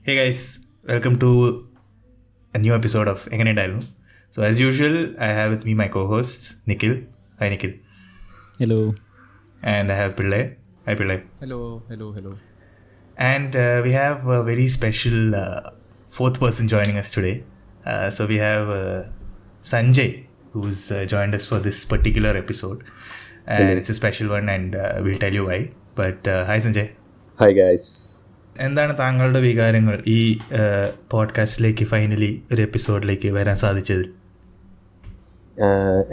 Hey guys, welcome to a new episode of Engane Dialogue. So as usual, I have with me my co-hosts Nikhil. Hi Nikhil. Hello. And I have Pillai. Hi Pillai. Hello. And we have a very special fourth person joining us today. So we have Sanjay, who's joined us for this particular episode. And it's a special one and we'll tell you why. But hi Sanjay. Hi guys. എന്താണ് താങ്കളുടെ വികാരങ്ങൾ ഈ പോഡ്കാസ്റ്റിലേക്ക് finally ഒരു എപ്പിസോഡിലേക്ക് വരാൻ സാധിച്ചത്?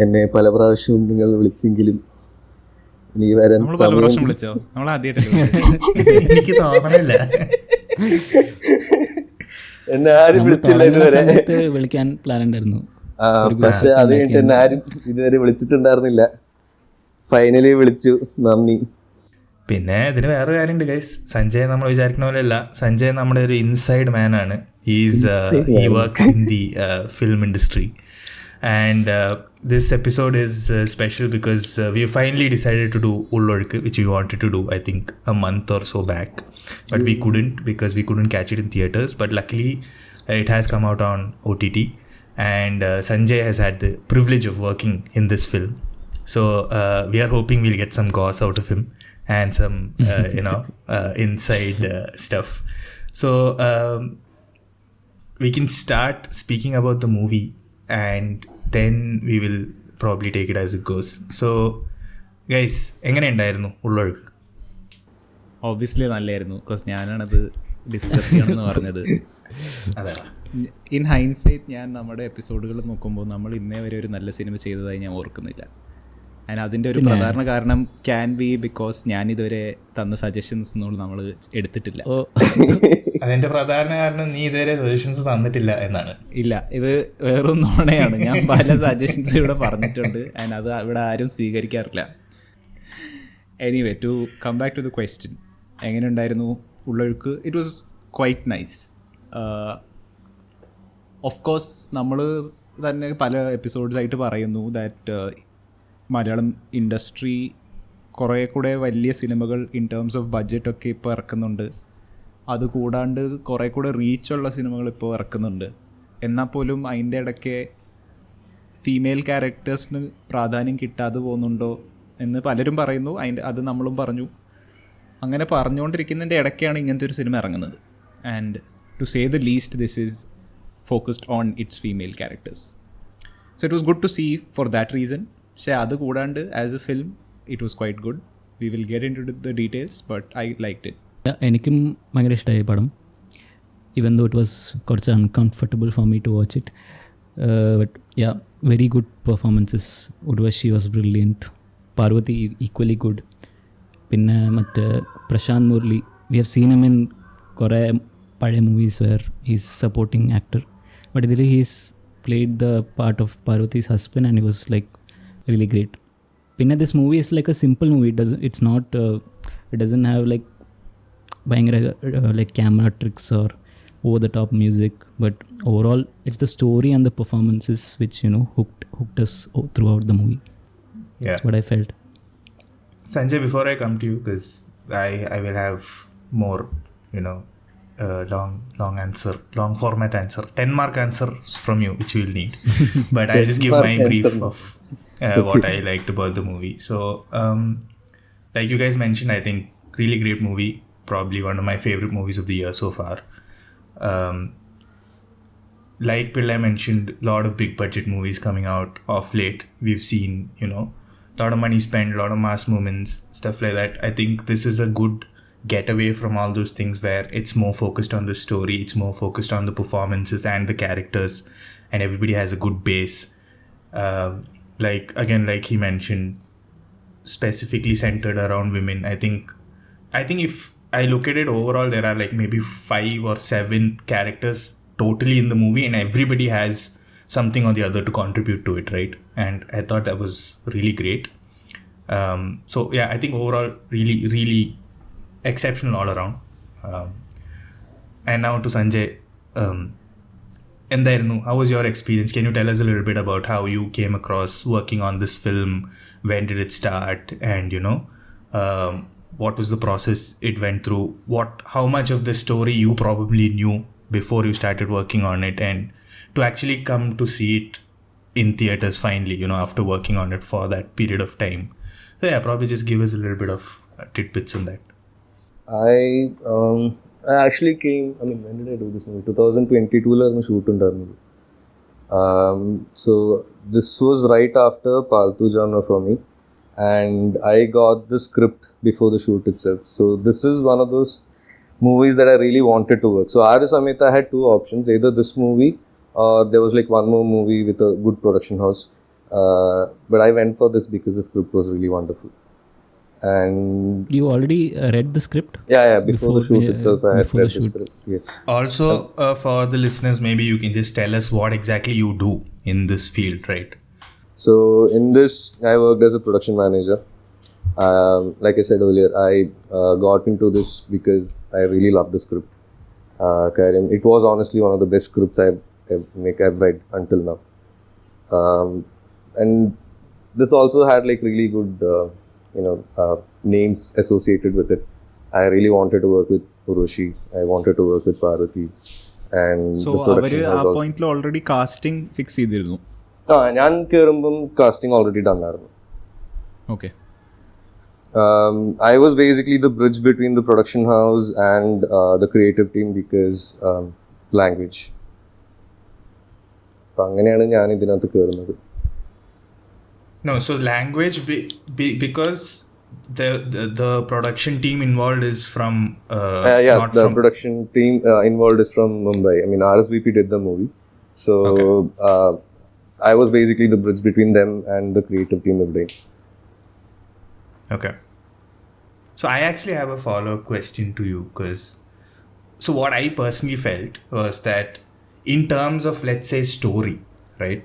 എന്നെ പല പ്രാവശ്യവും നിങ്ങൾ വിളിച്ചെങ്കിലും നീ വരാൻ എനിക്ക് തോന്നണില്ല. എന്നെ ആരും വിളിച്ചില്ല ഇതുവരെ. വിളിക്കാൻ പ്ലാൻ ഉണ്ടായിരുന്നു, പക്ഷെ അത് കഴിഞ്ഞിട്ട് എന്നെ ആരും ഇതുവരെ വിളിച്ചിട്ടുണ്ടായിരുന്നില്ല. ഫൈനലി വിളിച്ചു, നന്ദി. പിന്നെ ഇതിന് വേറെ കാര്യമുണ്ട് ഗൈസ്. സഞ്ജയ് നമ്മൾ വിചാരിക്കുന്ന പോലെ അല്ല. സഞ്ജയ് നമ്മുടെ ഒരു ഇൻസൈഡ് മാൻ ആണ്. He works in the film industry and this episode is special because we finally decided to do Ullozhukku, which we wanted to do I think a month or so back, but we couldn't because we couldn't catch it in theaters. But luckily it has come out on OTT and Sanjay has had the privilege of working in this film, so we are hoping we'll get some goss out of him and some inside stuff. So we can start speaking about the movie and then we will probably take it as it goes. So guys, എങ്ങനെ ഉണ്ടായിരുന്നു Ullozhukku? Obviously നല്ലായിരുന്നു, because ഞാനാണത് discuss ചെയ്യണമെന്ന് പറഞ്ഞത്. In hindsight ഞാൻ നമ്മുടെ എപ്പിസോഡുകൾ നോക്കുമ്പോൾ നമ്മൾ ഇന്നേ വരെ ഒരു നല്ല സിനിമ ചെയ്തതായി ഞാൻ ഓർക്കുന്നില്ല. ആൻഡ് അതിൻ്റെ ഒരു പ്രധാന കാരണം ക്യാൻ ബി ബിക്കോസ് ഞാനിതുവരെ തന്ന സജഷൻസ് ഒന്നും നമ്മൾ എടുത്തിട്ടില്ല. അതിന്റെ പ്രധാന കാരണം നീ ഇതുവരെ സജഷൻസ് തന്നിട്ടില്ല എന്നാണ്. ഇല്ല, ഇത് വേറൊന്നും ഓണയാണ്. ഞാൻ പല സജഷൻസ് ഇവിടെ പറഞ്ഞിട്ടുണ്ട് ആൻഡ് അത് ഇവിടെ ആരും സ്വീകരിക്കാറില്ല. Anyway, to come back to the question, എങ്ങനെ ഉണ്ടായിരുന്നു Ullozhukku? It was quite nice. Of course നമ്മൾ തന്നെ പല എപ്പിസോഡ്സ് ആയിട്ട് പറയുന്നു ദാറ്റ് മലയാളം ഇൻഡസ്ട്രി കുറേ കൂടെ വലിയ സിനിമകൾ ഇൻ ടേംസ് ഓഫ് ബഡ്ജറ്റൊക്കെ ഇപ്പോൾ ഇറക്കുന്നുണ്ട്. അതുകൂടാണ്ട് കുറേ കൂടെ റീച്ചുള്ള സിനിമകൾ ഇപ്പോൾ ഇറക്കുന്നുണ്ട്. എന്നാൽ പോലും അതിൻ്റെ ഇടയ്ക്ക് ഫീമെയിൽ ക്യാരക്ടേഴ്സിന് പ്രാധാന്യം കിട്ടാതെ പോകുന്നുണ്ടോ എന്ന് പലരും പറയുന്നു. അത് നമ്മളും പറഞ്ഞു. അങ്ങനെ പറഞ്ഞുകൊണ്ടിരിക്കുന്നതിൻ്റെ ഇടയ്ക്കാണ് ഇങ്ങനത്തെ ഒരു സിനിമ ഇറങ്ങുന്നത്. And to say the least this is focused on its female characters. So it was good to see for that reason. പക്ഷേ അത് കൂടാണ്ട് as a film it was quite good. We will get in to the details, but I liked it. എനിക്കും ഭയങ്കര ഇഷ്ടമായി പടം, even though it was കുറച്ച് uncomfortable for me to watch it. But yeah, very good performances. Urvashi was brilliant, Parvathi equally good. പിന്നെ മറ്റേ Prashanth Murali, we have seen him in കുറേ പഴയ movies where he's supporting actor, but ഇതിൽ he's played the part of Parvathy's husband and he was like really great. പിന്നെ this movie is like a simple movie. It doesn't have like ഭയങ്കര like camera tricks or over the top music, but overall it's the story and the performances which hooked us throughout the movie. Yeah, that's what I felt. Sanjay, before I come to you, because I will have more long format answer, 10-mark answer from you which you will need, but I'll just give my brief of what I liked about the movie. So like you guys mentioned, I think really great movie, probably one of my favorite movies of the year so far. Like Pillai mentioned, lot of big budget movies coming out of late. We've seen lot of money spent, lot of mass movements, stuff like that. I think this is a good get away from all those things where it's more focused on the story, it's more focused on the performances and the characters, and everybody has a good base. Like he mentioned, specifically centered around women. I think if I look at it overall, there are like maybe 5 or 7 characters totally in the movie, and everybody has something or the other to contribute to it, right? And I thought that was really great. So yeah, I think overall really, really exceptional all around. And now to Sanjay, how was your experience? Can you tell us a little bit about how you came across working on this film? When did it start? And what was the process it went through, how much of the story you probably knew before you started working on it, and to actually come to see it in theaters finally, after working on it for that period of time. So yeah, probably just give us a little bit of tidbits on that. I actually came, when did I do this movie? 2022 shoot undarunnu. So this was right after Paltu Genre for me, and I got the script before the shoot itself. So this is one of those movies that I really wanted to work. So Arya Samhita had two options, either this movie or there was like one more movie with a good production house. But I went for this because the script was really wonderful. And you already read the script? Yeah. Before the shoot itself, I had read the script. Yes. Also, for the listeners, maybe you can just tell us what exactly you do in this field, right? So in this, I worked as a production manager. Like I said earlier, I got into this because I really loved the script. It was honestly one of the best scripts I've read until now. And this also had like really good, names associated with it. I really wanted to work with Urvashi. I wanted to work with Parvathy. And so the production has also... point already casting fix ചെയ്തിരുന്നു. ഞാൻ കയറുമ്പം casting already done ആയിരുന്നു. Okay. I was basically the bridge between the production house and the creative team because language. അപ്പം അങ്ങനെയാണ് ഞാൻ ഇതിനകത്ത് കയറുന്നത്. No, so language because the production team involved is from production team involved is from Mumbai. RSVP did the movie, so okay. I was basically the bridge between them and the creative team of Day. Okay. So I actually have a follow-up question to you so what I personally felt was that in terms of, let's say, story, right?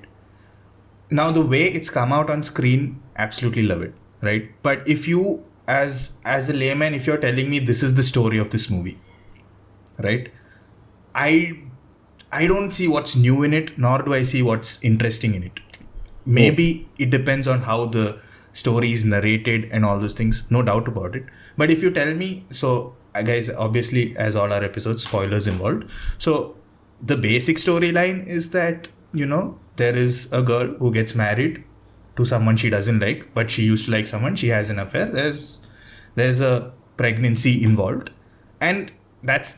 Now the way it's come out on screen, absolutely love it, right? But if you, as a layman, if you're telling me this is the story of this movie, right? I don't see what's new in it, nor do I see what's interesting in it. Maybe it depends on how the story is narrated and all those things, no doubt about it. But if you tell me, so guys, obviously as all our episodes, spoilers involved. So the basic storyline is that, there is a girl who gets married to someone she doesn't like, but she used to like someone, she has an affair, there's a pregnancy involved, and that's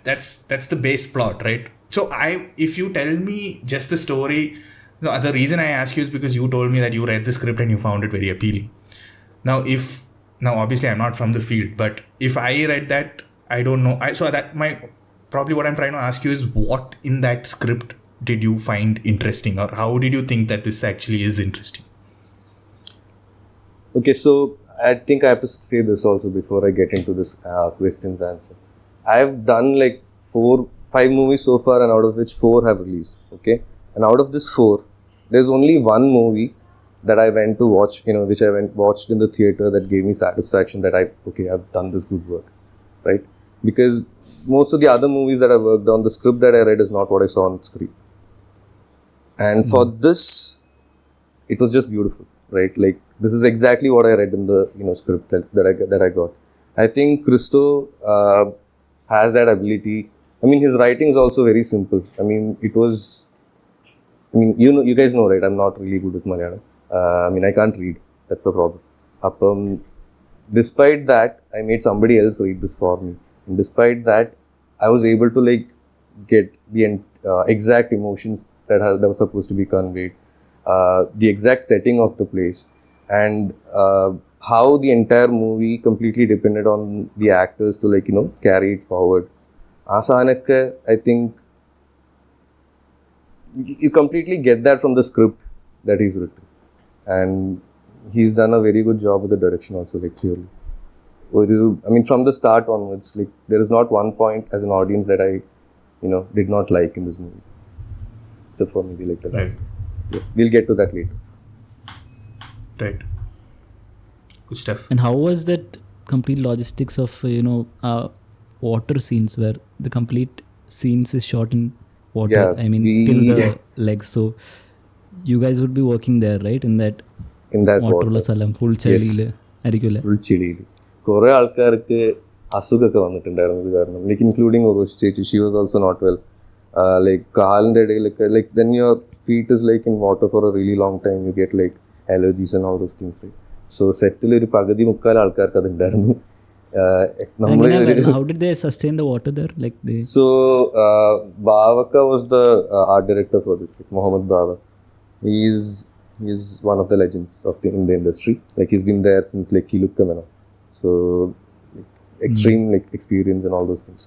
the base plot, right? So if you tell me just the story, the reason I ask you is because you told me that you read the script and you found it very appealing. Now obviously I'm not from the field, but if I read that, I don't know. Probably what I'm trying to ask you is, what in that script did you find interesting, or how did you think that this actually is interesting? Okay, so I think I have to say this also before I get into this questions answer. I've done like 5 movies so far, and out of which 4 have released. Okay, and out of this 4, there's only one movie that I went to watch, which I watched in the theater, that gave me satisfaction that I've done this good work, right? Because most of the other movies that I worked on, the script that I read is not what I saw on screen. And for this, it was just beautiful, right? Like, this is exactly what I read in the script that I got. I think Christo has that ability. His writing is also very simple. You guys know, right? I'm not really good with Malayalam. I can't read. That's the problem. Despite that, I made somebody else read this for me. And despite that, I was able to get the exact emotions that were supposed to be conveyed, the exact setting of the place, and how the entire movie completely depended on the actors to carry it forward. Asanakka, I think you completely get that from the script that he's written, and he's done a very good job with the direction also, clearly. From the start onwards, there is not one point as an audience that I did not like in this movie, except for maybe the last. Yeah, we'll get to that later. Right. Good stuff. And how was that complete logistics of water scenes, where the complete scenes is shot in water? Till the legs. So you guys would be working there, right? In that water, full chili. Full chili. കുറേ ആൾക്കാർക്ക് അസുഖമൊക്കെ വന്നിട്ടുണ്ടായിരുന്നു ഇത് കാരണം, like including Urvashi ചേച്ചി. She was also not well. Like കാലിൻ്റെ ഇടയിലൊക്കെ like when your feet is like in water for a really long time you get like allergies and all those things. So settle ഒരു പകുതി മുക്കാൽ ആൾക്കാർക്ക് അതുണ്ടായിരുന്നു. How did they sustain the water there? Like they... So Bhavaka was the art director for this, like Mohammed Bava. He's one of the legends in the industry. Like he's been there since like Kilukkamena. So like, extreme like experience and all those things.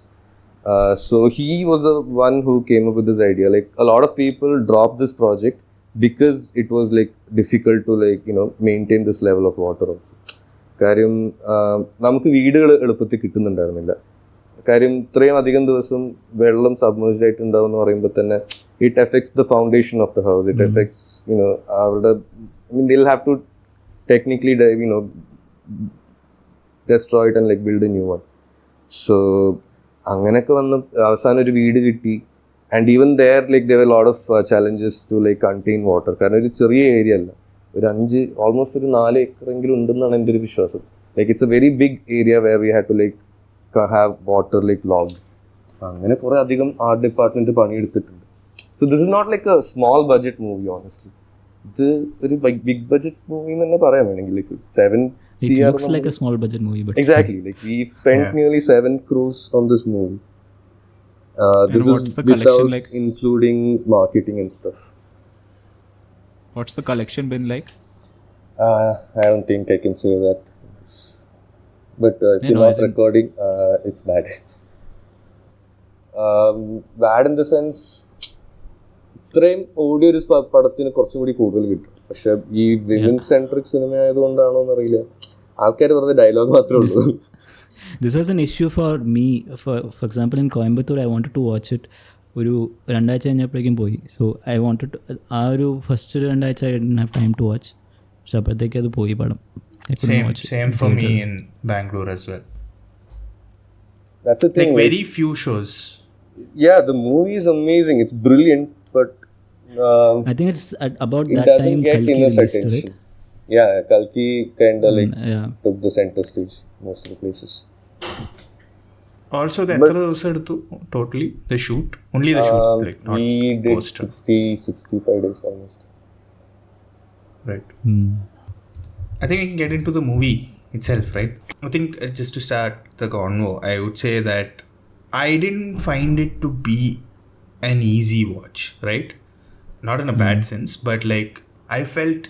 So he was the one who came up with this idea. Like a lot of people dropped this project because it was like difficult to like maintain this level of water also. കാര്യം നമുക്ക് വീടുകൾ എളുപ്പത്തിൽ കിട്ടുന്നുണ്ടായിരുന്നില്ല. കാര്യം ഇത്രയും അധികം ദിവസം വെള്ളം submerged ആയിട്ടുണ്ടാവും എന്ന് പറയുമ്പോൾ തന്നെ it effects the foundation of the house. It effects അവരുടെ they'll have to technically destroy it and like build a new one. So അങ്ങനെയൊക്കെ വന്ന് അവസാനം ഒരു വീട് കിട്ടി. And even there like there were a lot of challenges to like contain water. കാരണം ഒരു ചെറിയ ഏരിയ അല്ല, ഒരു 5 ഓൾമോസ്റ്റ് ഒരു 4 ഏക്കറെങ്കിലും ഉണ്ടെന്നാണ് എൻ്റെ ഒരു വിശ്വാസം. Like it's a very big area where we had to like have water like log. അങ്ങനെ കുറേ അധികം ആർട്ട് ഡിപ്പാർട്ട്മെൻറ്റ് പണിയെടുത്തിട്ടുണ്ട്. So this is not like a small budget movie honestly. ഇത് ഒരു ബിഗ് ബഡ്ജറ്റ് മൂവി എന്ന് തന്നെ പറയാൻ വേണമെങ്കിൽ like 7 It looks like a small budget movie, but exactly like we've spent nearly 7 crores on this movie. This is without like including marketing and stuff. What's the collection been like? I don't think I can say that. But if you're not recording, it's bad. Bad in the sense, ഇത്രയും audio ഒരു പടത്തിന് കുറച്ചും കൂടി കൂടുതൽ കിട്ടും. പക്ഷെ ഈ women centric cinema ആയതുകൊണ്ടാണോ എന്നറിയില്ല, ആൾക്കാർ വെറുതെ ഡയലോഗ് മാത്രമേ ഉള്ളൂ. This was an issue for me. For example, in Coimbatore, I wanted to watch it. ഒരു 2 ആഴ്ച കഴിഞ്ഞപ്പോഴേക്കും പോയി. സോ ഐ വാണ്ടഡ് ആ ഒരു ഫസ്റ്റ് 2 ആഴ്ച I didn't have time to watch. പക്ഷെ അപ്പോഴത്തേക്ക് അത് പോയി പടം. Same for me in Bangalore as well. That's the thing. Like very few shows. Yeah, the movie is amazing. It's brilliant, but I think it's about it that doesn't time get Kalki enough released, attention. right? Yeah, Kalki kind of like took the center stage most of the places. Also, the etra ദിവസം എടുത്തു totally the shoot, only the shoot, like not we did post. 65 days almost. Right. I think we can get into the movie itself, right? I think just to start the convo, I would say that I didn't find it to be an easy watch, right? Not in a bad sense, but like I felt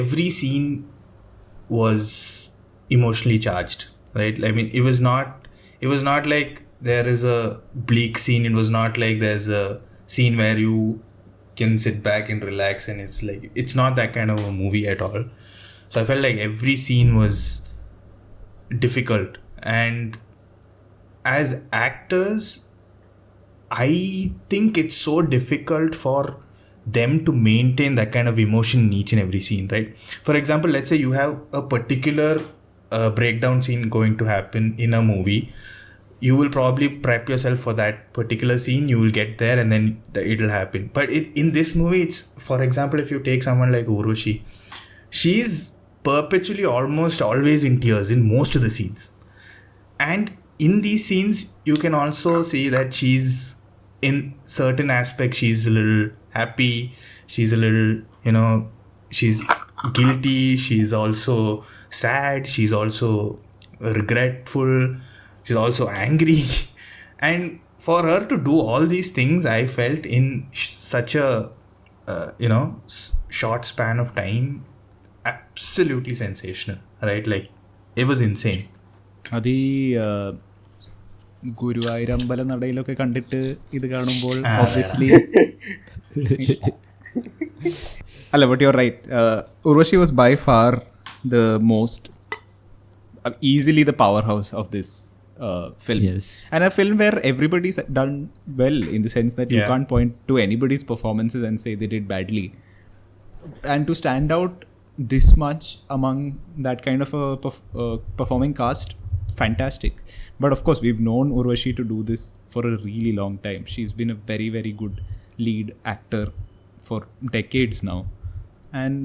every scene was emotionally charged, right? I mean, it was not like there is a bleak scene. It was not like there's a scene where you can sit back and relax, and it's not that kind of a movie at all. So I felt like every scene was difficult, and as actors I think it's so difficult for them to maintain that kind of emotion in each and every scene, right? For example, let's say you have a particular breakdown scene going to happen in a movie. You will probably prep yourself for that particular scene. You will get there and then it'll happen. But in this movie, it's, for example, if you take someone like Urvashi, she's perpetually almost always in tears in most of the scenes. And in these scenes, you can also see that she's, in certain aspects, she's a little happy. She's a little, she's guilty. She's also sad. She's also regretful. She's also angry. And for her to do all these things, I felt in such a, short span of time, absolutely sensational, right? Like, it was insane. അത് ഈ ഗുരുവായൂരമ്പല നടയിലൊക്കെ കണ്ടിട്ട് ഇത് കാണുമ്പോൾ obviously അല്ല, but you're right. Urvashi was by far the most easily the powerhouse of this film. Yes. And a film where everybody's done well, in the sense that you can't point to anybody's performances and say they did badly. And to stand out this much among that kind of a performing cast, fantastic. But of course, we've known Urvashi to do this for a really long time. She's been a very, very good lead actor for decades now. And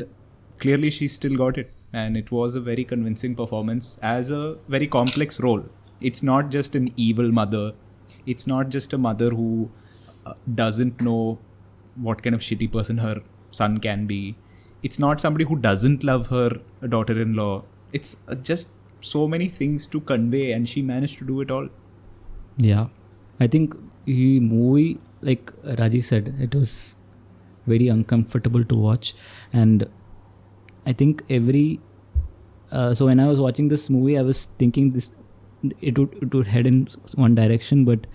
clearly, she's still got it. and it was a very convincing performance as a very complex role. It's not just an evil mother. It's not just a mother who doesn't know what kind of shitty person her son can be. It's not somebody who doesn't love her daughter-in-law. It's just so many things to convey, and she managed to do it all. Yeah, I think the movie, like Rajeev said, it was very uncomfortable to watch, and I think so when I was watching this movie, I was thinking it would head in one direction, but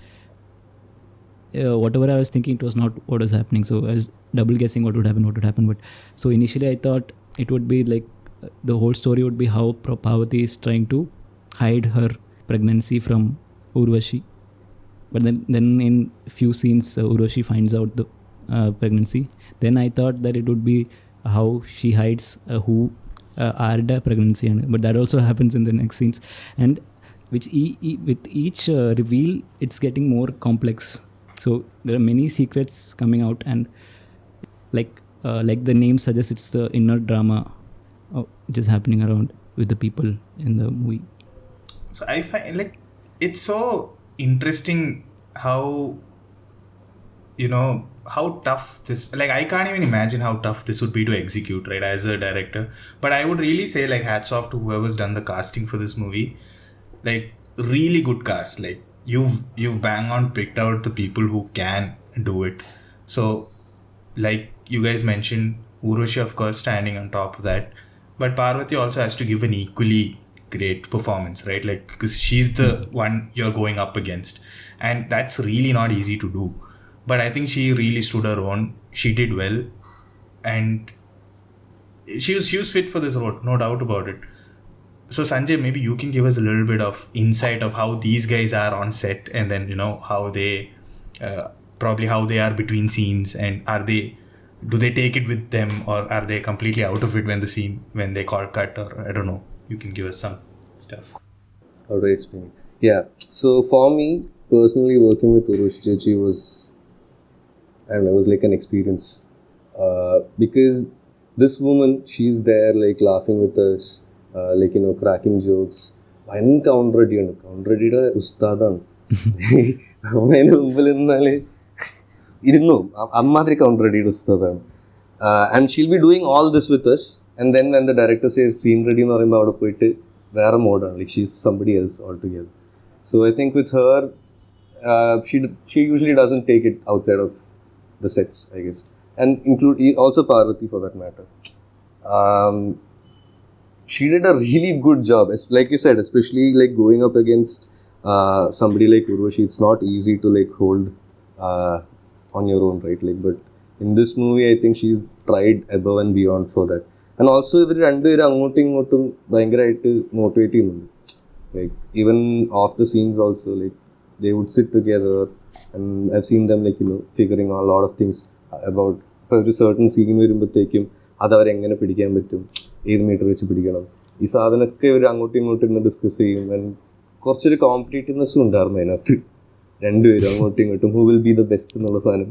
whatever I was thinking, it was not what was happening. So I was double guessing what would happen. But so initially I thought it would be like the whole story would be how Parvathy is trying to hide her pregnancy from Urvashi. But then in few scenes, Urvashi finds out the pregnancy. Then I thought that it would be how she hides who Arda pregnancy, but that also happens in the next scenes. And which with each reveal, it's getting more complex. So there are many secrets coming out, and like the name suggests, it's the inner drama which is happening around with the people in the movie. So I find like it's so interesting how, you know, how tough this, like I can't even imagine how tough this would be to execute, right, as a director. But I would really say, like, hats off to whoever's done the casting for this movie. Like, really good cast. Like, you've bang on picked out the people who can do it. So, like you guys mentioned, Urvashi, of course, standing on top of that, but Parvathy also has to give an equally great performance, right? Like, because she's the one you're going up against, and that's really not easy to do. But I think she really stood her own. She did well, and she was fit for this role, no doubt about it. So Sanjay, maybe you can give us a little bit of insight of how these guys are on set, and then, you know, how they probably how they are between scenes, and do they take it with them, or are they completely out of it when they call cut, or I don't know. You can give us some stuff. How do I explain it? Yeah. So for me personally, working with Urvashi was like an experience, because this woman, she's there like laughing with us, like, you know, cracking jokes. ഭയങ്കര കൗണ്ടറടിയുടെ ഉസ്താദാണ്. അവനതിന് മുമ്പിൽ നിന്നാല് ഇരുന്നു അമ്മാതിരി കൗണ്ടറടിയുടെ ഉസ്താദാണ്. And she'll be doing all this with us, and then when the director says scene ready എന്ന് പറയുമ്പോൾ അവിടെ പോയിട്ട് വേറെ മോഡാണ്, like she's somebody else altogether. So I think with her, she usually doesn't take it outside of the sets, I guess, and include also Parvathy for that matter. She did a really good job, like you said, especially like going up against somebody like Urvashi. It's not easy to like hold on your own, right? Like, but in this movie, I think she's tried above and beyond for that. And also ഇവർ രണ്ടുപേരും അങ്ങോട്ടും ഇങ്ങോട്ടും ഭയങ്കരമായിട്ട് motivate ചെയ്യുന്നുണ്ട്. Like, even off the scenes also, like they would sit together, and I've seen them, like, you know, figuring out a lot of things about ഒരു certain scene വരുമ്പോഴത്തേക്കും അത് അവരെങ്ങനെ പിടിക്കാൻ പറ്റും, ഏത് മീറ്റർ വെച്ച് പിടിക്കണം, ഈ സാധനമൊക്കെ ഇവർ അങ്ങോട്ടും ഇങ്ങോട്ടും ഇന്ന് ഡിസ്കസ് ചെയ്യും. ആൻഡ് കുറച്ചൊരു കോമ്പറ്റീറ്റീവ്നെസ്സും ഉണ്ടായിരുന്നു അതിനകത്ത്. രണ്ടുപേരും അങ്ങോട്ടും ഇങ്ങോട്ടും who will be the best എന്നുള്ള സാധനം.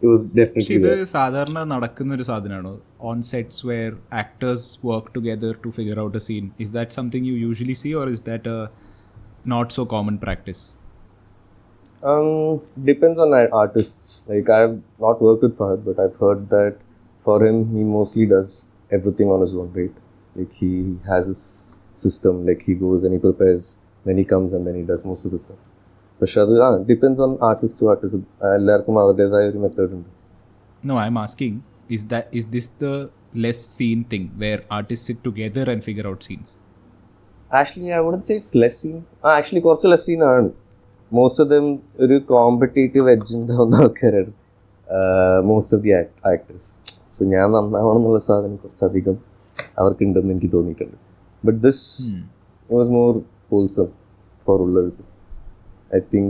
It was definitely ഇത് സാധാരണ നടക്കുന്ന ഒരു സാധനമാണോ on sets where actors work together to figure out a scene? Is that something you usually see, or is that a not so common practice? Depends on artists. Like, I've not worked with Fahad, but I've heard that for him, he mostly does everything on his own, right? Like, he has his system, like he goes and he prepares, then he comes and then he does most of the stuff. But it depends on artist to artist. എല്ലാവർക്കും അവരുടേതായ ഒരു method ഉണ്ട്. No, I'm asking, is this the less scene thing where artists sit together and figure out scenes? Actually, I wouldn't say it's less scene. Actually, കുറച്ച് less scene ആണ്. Most of them ഒരു competitive edge ഉണ്ടാവുന്ന ആൾക്കാരാണ്, most of the actors. So ഞാൻ നന്നാവണം എന്നുള്ള സാധനം കുറച്ചധികം അവർക്കുണ്ടെന്ന് എനിക്ക് തോന്നിയിട്ടുണ്ട്. But this was more wholesome for Ullozhukku. I think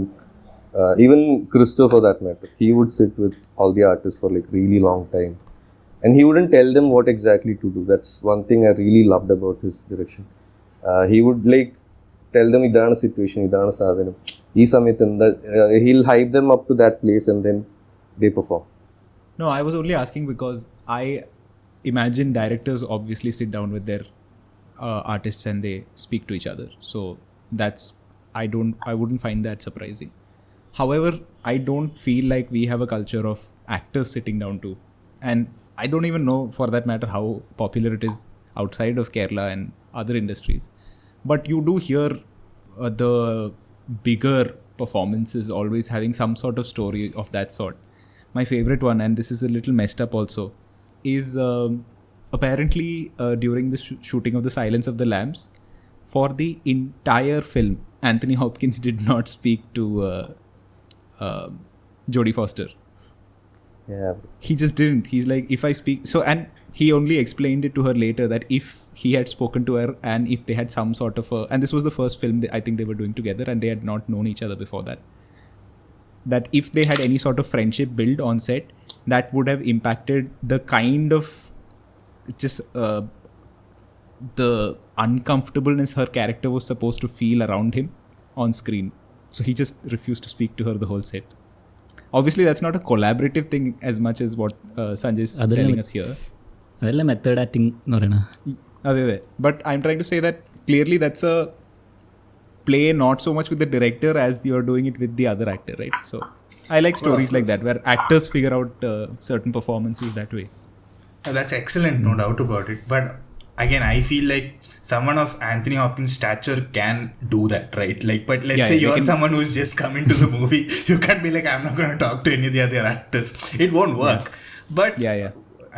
even Christo, for that matter, he would sit with all the artists for like really long time, and he wouldn't tell them what exactly to do. That's one thing I really loved about his direction. He would like tell them idana situation, idana sadhanam, ee samayathu he'll hype them up to that place and then they perform. No, I was only asking because I imagine directors obviously sit down with their artists and they speak to each other. So that's I wouldn't find that surprising. However, I don't feel like we have a culture of actors sitting down too, and I don't even know for that matter how popular it is outside of Kerala and other industries. But you do hear the bigger performances always having some sort of story of that sort. My favorite one, and this is a little messed up also, is apparently during the shooting of The Silence of the Lambs, for the entire film, Anthony Hopkins did not speak to Jodie Foster. Yeah. He just didn't. He's like, if I speak... So, and he only explained it to her later that if he had spoken to her and if they had some sort of a... And this was the first film I think they were doing together and they had not known each other before that. That if they had any sort of friendship built on set, that would have impacted the kind of just the uncomfortableness her character was supposed to feel around him on screen. So he just refused to speak to her the whole set. Obviously, that's not a collaborative thing as much as what Sanjay is telling us here. അതെല്ലാം method acting എന്ന് പറയണ. അതെ. But I'm trying to say that clearly that's a play not so much with the director as you're doing it with the other actor, right? So I like stories like that where actors figure out certain performances that way. That's excellent, no doubt about it. But again, I feel like someone of Anthony Hopkins' stature can do that, right? Like, but let's say you're someone who's just come into the movie. You can't be like, I'm not going to talk to any of the other actors. It won't work. But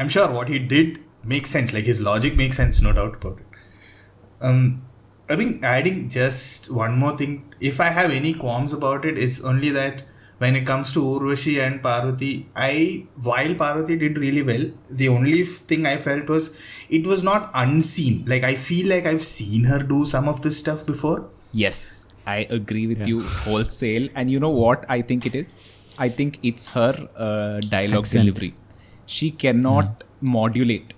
I'm sure what he did makes sense. Like, his logic makes sense, no doubt about it. I think adding just one more thing, if I have any qualms about it, it's only that when it comes to Urvashi and Parvathy, while Parvathy did really well, the only thing I felt was it was not unseen. Like, I feel like I've seen her do some of this stuff before. Yes, I agree with you wholesale. And you know what I think it is? I think it's her dialogue delivery. She cannot modulate.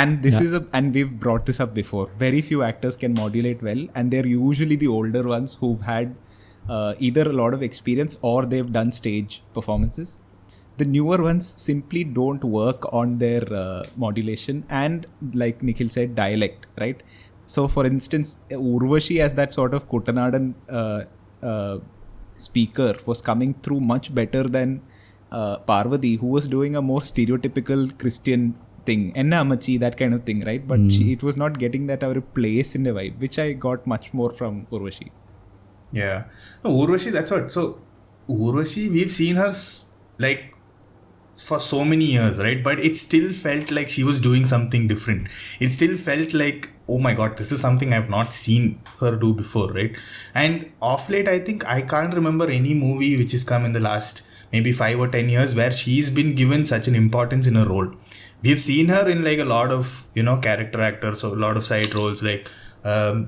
And this is and we've brought this up before. Very few actors can modulate well, and they're usually the older ones who've had either a lot of experience or they've done stage performances. The newer ones simply don't work on their modulation and, like Nikhil said, dialect, right? So for instance, Urvashi as that sort of Kuttanadan speaker was coming through much better than Parvathy, who was doing a more stereotypical Christian thing, enna amachi, that kind of thing, right? But it was not getting that our place in the vibe, which I got much more from Urvashi. Yeah. No, Urvashi, that's what. So, Urvashi, we've seen her like for so many years, right? But it still felt like she was doing something different. It still felt like, oh my god, this is something I've not seen her do before, right? And off late, I think I can't remember any movie which has come in the last maybe 5 or 10 years where she's been given such an importance in her role. We've seen her in like a lot of, character actors or a lot of side roles, like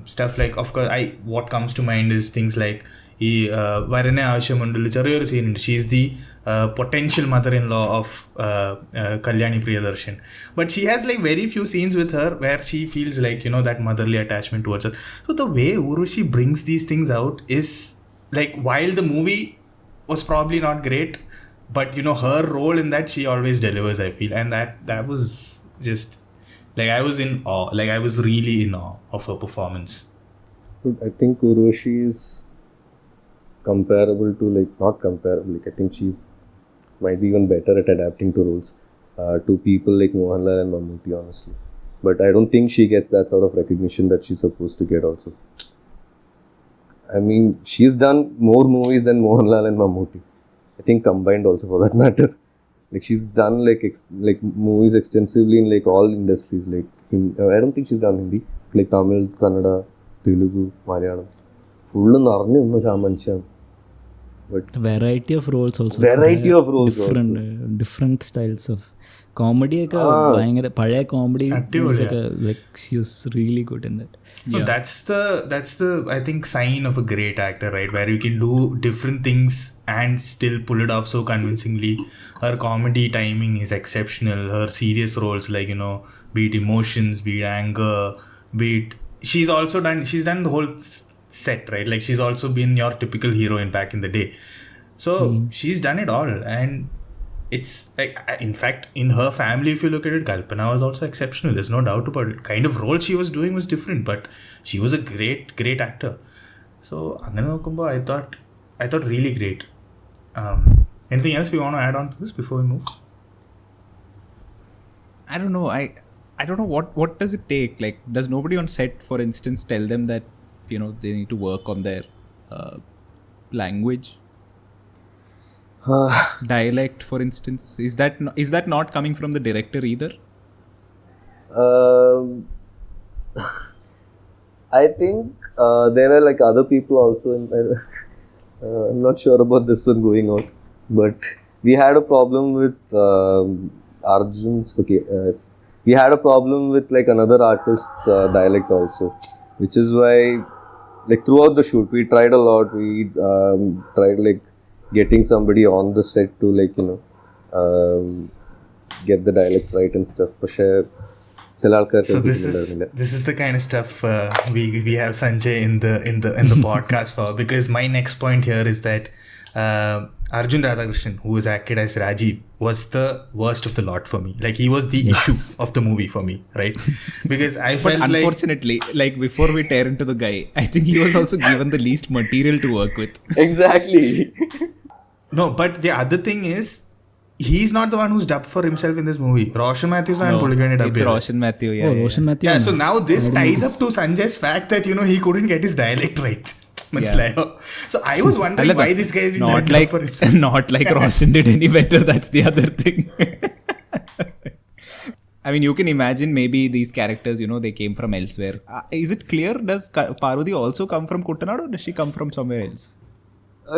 stuff like, of course, what comes to mind is things like Varane Avashyamundil ചെറിയൊരു scene. She's the potential mother-in-law of Kalyani Priyadarshan. But she has like very few scenes with her where she feels like, that motherly attachment towards her. So the way Urvashi brings these things out is like, while the movie was probably not great, but her role in that, she always delivers, I feel. And that was just like, I was in awe. Like, I was really in awe of her performance. I think Urvashi is comparable to, like, not comparable, like, I think she's might be even better at adapting to roles to people like Mohanlal and Mammootty, honestly. But I don't think she gets that sort of recognition that she's supposed to get also. I mean, she's done more movies than Mohanlal and Mammootty. I think combined also, for that matter. Like, she's done like movies extensively in like all industries. Like, I don't think she's done Hindi. Like Tamil, Kannada, Telugu, Malayalam. Full narni unnu Ramanshan. But the variety of roles also. Different styles of comedy. ഭയങ്കര പഴയ comedy. Like, she was really good in that. Yeah. That's the I think sign of a great actor, right? Where you can do different things and still pull it off so convincingly. Her comedy timing is exceptional. Her serious roles, like, be it emotions, be it anger, be it... She's done the whole set, right? Like, she's also been your typical heroine back in the day. So she's done it all. And it's like, in fact, in her family, if you look at it, Kalpana was also exceptional. There's no doubt about it. Kind of role she was doing was different, but she was a great actor. So, I thought really great. Anything else we want to add on to this before we move? I don't know. I don't know what does it take. Like, does nobody on set, for instance, tell them that they need to work on their language, dialect, for instance? Is that not coming from the director either? I think there are like other people also. I'm not sure about this one going on, but we had a problem with Arjun's. Okay, we had a problem with like another artist's dialect also, which is why like throughout the shoot we tried a lot. We tried like getting somebody on the set to like get the dialects right and stuff. So this is the kind of stuff we have Sanjay in the podcast for, because my next point here is that Arjun Radhakrishnan, who was acted as Rajeev, was the worst of the lot for me. Like, he was the issue of the movie for me, right? Because I felt but unfortunately, like before we tear into the guy, I think he was also given the least material to work with. Exactly. No, but the other thing is, he's not the one who's dubbed for himself in this movie. Roshan Matthews and Pulligani dubbed. It's Roshan Matthew, yeah. Oh, Roshan Matthew. Yeah, so now this ties up to Sanjay's fact that, he couldn't get his dialect right. So I was wondering why this guy is not like for himself. Not like Roshan did any better. That's the other thing. I mean, you can imagine maybe these characters, they came from elsewhere. Is it clear? Does Parvathy also come from Kuttanad, or does she come from somewhere else?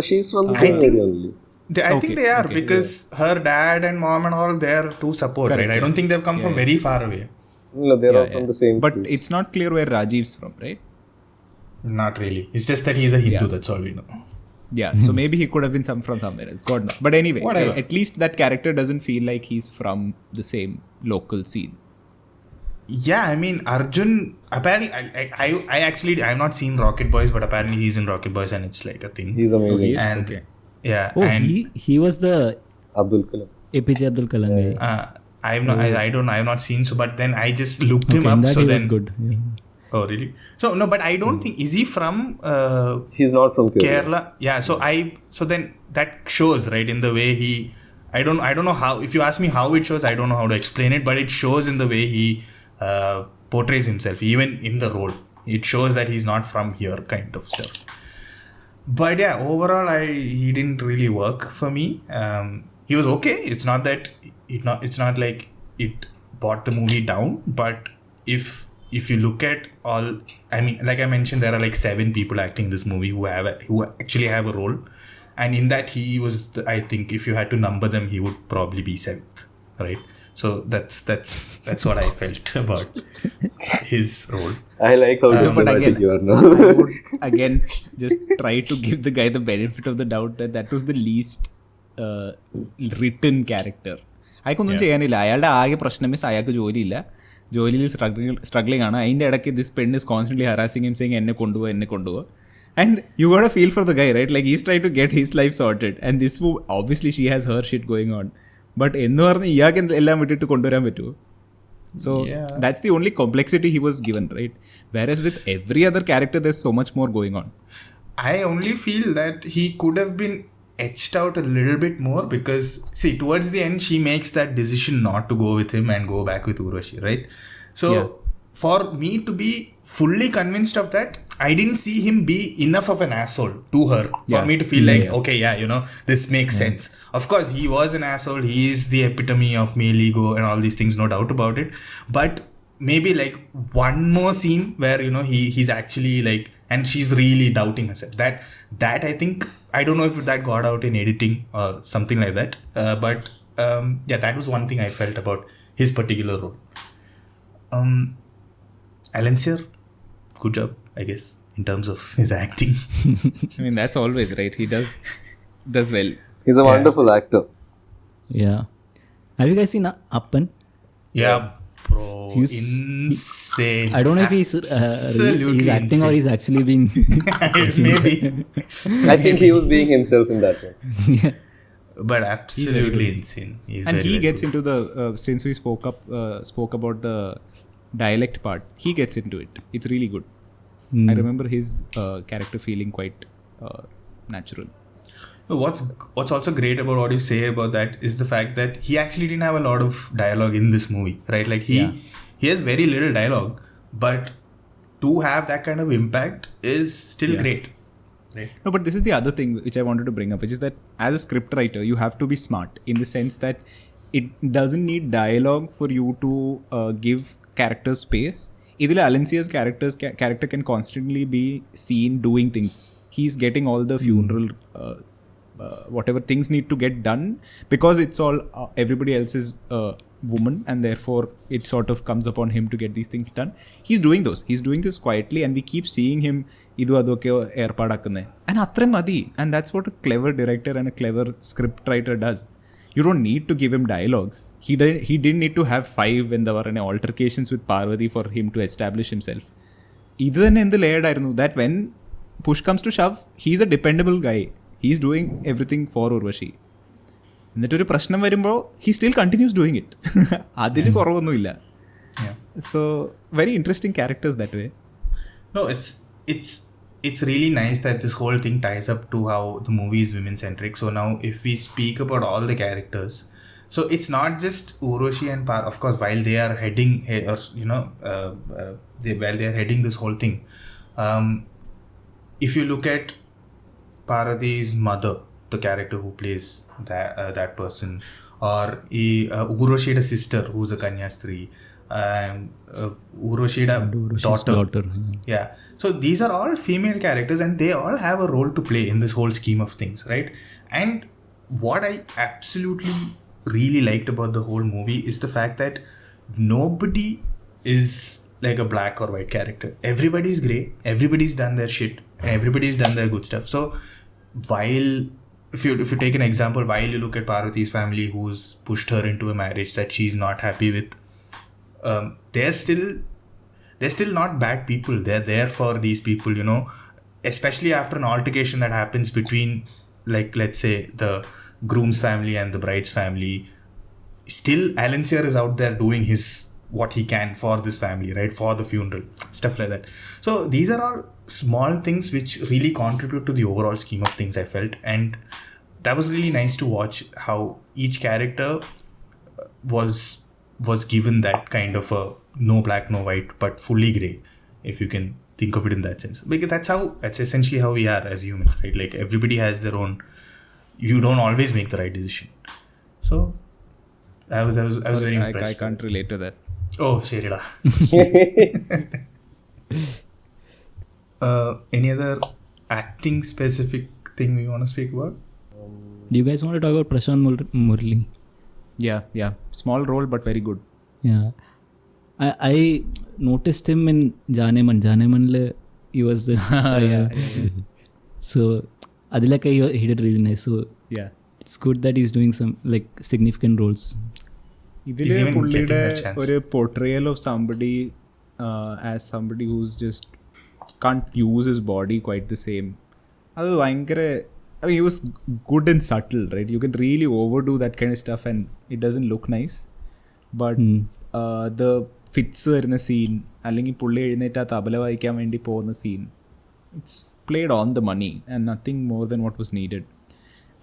She's from the same area only. I think they are, because her dad and mom and all, they are to support, correct, right? I don't think they've come from very far away. No, they're all from the same But place. it's not clear where Rajeev's from, right? Not really. It's just that he's a Hindu, that's all we know. Yeah, so maybe he could have been from somewhere else. God knows. But anyway, whatever. At least that character doesn't feel like he's from the same local scene. Yeah, I mean, Arjun, apparently, I've not seen Rocket Boys, but apparently he's in Rocket Boys and it's like a thing. He's amazing. And yeah. Oh, and he was the Abdul Kalam. APJ Abdul Kalam guy. I have not seen, so but then I just looked him up. That So he then, was good. Yeah. Oh really? So no, but I don't think, is he from He's not from Kerala? Yeah. So then that shows, right, in the way he. I don't know how. If you ask me how it shows, I don't know how to explain it, but it shows in the way he portrays himself, even in the role. It shows that he's not from here, kind of stuff. But yeah, overall, he didn't really work for me. He was okay. It's not that it's not like it brought the movie down. But if you look at all, I mean, like I mentioned, there are like 7 people acting in this movie who actually have a role, and in that he was, I think, if you had to number them, he would probably be 7th, right? So that's what I felt about his role. I like how diplomatic you are now. I would again just try to give the guy the benefit of the doubt that was the least written character. അയാൾക്കൊന്നും ചെയ്യാനില്ല. അയാളുടെ ആകെ പ്രശ്നം miss അയാൾക്ക് ജോലിയിൽ struggling ആണ്. അതിൻ്റെ ഇടയ്ക്ക് this പെൺ is constantly harassing him saying എന്നെ കൊണ്ടുപോകുക. And you got a feel for the guy, right? Like, he's trying to get his life sorted, and this obviously she has her shit going on. But എന്ന് പറഞ്ഞ് ഇയാൾക്ക് എല്ലാം വിട്ടിട്ട് കൊണ്ടുവരാൻ പറ്റുമോ? So that's the only complexity he was given, right? Whereas with every other character, there's so much more going on. I only feel that he could have been etched out a little bit more, because see, towards the end she makes that decision not to go with him and go back with Urvashi, right? So for me to be fully convinced of that, I didn't see him be enough of an asshole to her for me to feel like, okay, this makes sense. Of course, he was an asshole. He is the epitome of male ego and all these things, no doubt about it. But maybe like one more scene where, he's actually like, and she's really doubting herself. That I think, I don't know if that got out in editing or something like that. But that was one thing I felt about his particular role. Alansier, good job, I guess, in terms of his acting. I mean, that's always right. He does well. He's a wonderful actor. Yeah. Have you guys seen Appan? Yeah, bro. Insane. I don't know if he's acting insane, or he's actually being... Maybe. I think he was being himself in that one. Yeah. but absolutely insane. He's and very, he very gets good. into the since we spoke about the dialect part, he gets into it. It's really good. I remember his character feeling quite natural. What's also great about what you say about that is the fact that he actually didn't have a lot of dialogue in this movie, right? Like he has very little dialogue, but to have that kind of impact is still great. Right. No, but this is the other thing which I wanted to bring up, which is that as a script writer, you have to be smart in the sense that it doesn't need dialogue for you to give characters space. Idile Alencia's character can constantly be seen doing things. He's getting all the funeral whatever things need to get done because it's all everybody else is woman, and therefore it sort of comes upon him to get these things done. He's doing this quietly, and we keep seeing him idu adokke erpadakkune, and athre madi. And that's what a clever director and a clever script writer does. You don't need to give him dialogues. He didn't need to have 5 when there were any altercations with Parvathy for him to establish himself. Idu thanne endu layered aayirunnu that when push comes to shove, he's a dependable guy. He's doing everything for Urvashi. എന്നിട്ടൊരു പ്രശ്നം വരുമ്പോൾ he still continues doing it. അതിൽ കുറവൊന്നുമില്ല. So very interesting characters that way. No, it's really nice that this whole thing ties up to how the movie is women centric. So now if we speak about all the characters, so it's not just Urvashi and of course while they are heading or while they are heading this whole thing, if you look at Parvathy's mother, the character who plays that person, or Urvashi's sister who's a Kanyastri, Urvashi's daughter. Yeah. So these are all female characters and they all have a role to play in this whole scheme of things, right? And what I absolutely really liked about the whole movie is the fact that nobody is like a black or white character. Everybody's grey, everybody's done their shit, and everybody's done their good stuff. So while if you take an example, while you look at Parvathy's family who's pushed her into a marriage that she's not happy with, they're still not bad people. They're there for these people, you know, especially after an altercation that happens between, like, let's say the groom's family and the bride's family. Still Alencia is out there doing what he can for this family, right? For the funeral, stuff like that. So these are all small things which really contribute to the overall scheme of things, I felt. And that was really nice to watch how each character was given that kind of a no black, no white, but fully grey, if you can think of it in that sense. Because that's essentially how we are as humans, right? Like everybody has their own, you don't always make the right decision. So I was very impressed. I can't relate to that. Oh, sherida. Any other acting specific thing we want to speak about? Do you guys want to talk about Prashant Murli? Yeah. Small role but very good. Yeah. I noticed him in Janeman. Janemanle he was the so adilaka he did really nice. So yeah, it's good that he's doing some like significant roles. ഇതില് പുള്ളിയുടെ ഒരു portrayal of somebody as somebody who's just can't use his body quite the same. അത് ഭയങ്കര, I mean, he was good and subtle, right? You can really overdo that kind of stuff and it doesn't look nice. But the fits വരുന്ന സീൻ, അല്ലെങ്കിൽ പുള്ളി എഴുന്നേറ്റ് ആ തബല വായിക്കാൻ വേണ്ടി പോകുന്ന സീൻ, it's played on the money and nothing more than what was needed.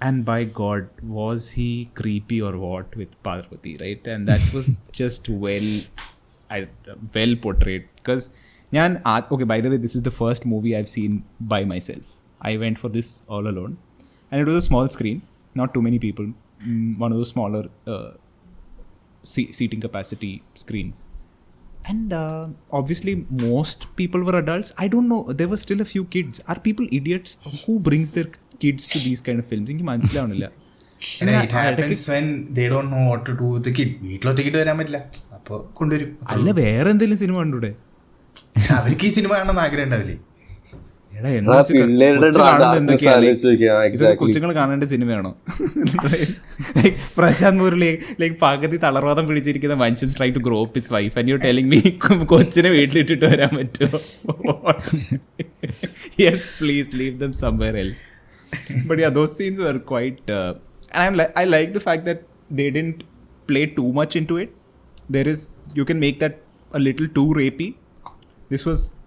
And by God, was he creepy or what with Parvathy, right? And that was just well portrayed. Because okay, by the way, this is the first movie I've seen by myself. I went for this all alone. And it was a small screen, not too many people. One of those smaller seating capacity screens. And obviously most people were adults. I don't know, there were still a few kids. Are people idiots? Who brings their kids to these kind of films? എനിക്ക് മനസ്സിലാവണില്ല. It happens when they don't know what to do with the kid. വീട്ടിലൊറ്റക്കിട്ട് വരാൻ പറ്റില്ല, അപ്പോൾ കൊണ്ടുവരും. അല്ല, വേറെ എന്തെങ്കിലും cinema കണ്ടൂടെ? അവർക്ക് ഈ സിനിമ കാണണമെന്ന് ആഗ്രഹം ഉണ്ടാവില്ലേ? കൊച്ചുങ്ങൾ കാണേണ്ട സിനിമയാണോ? പ്രശാന്ത് മുരളി ലൈക്ക് പകുതി തളർവാദം പിടിച്ചിരിക്കുന്ന മനുഷ്യൻ try to grow up his wife and you telling me കൊച്ചിനെ വീട്ടിലിട്ടിട്ട് വരാൻ പറ്റുമോ? Yes, please leave them somewhere else. But yeah, those scenes were quite And I like the fact that they didn't play too much into it. You can make that a little too rapey. This was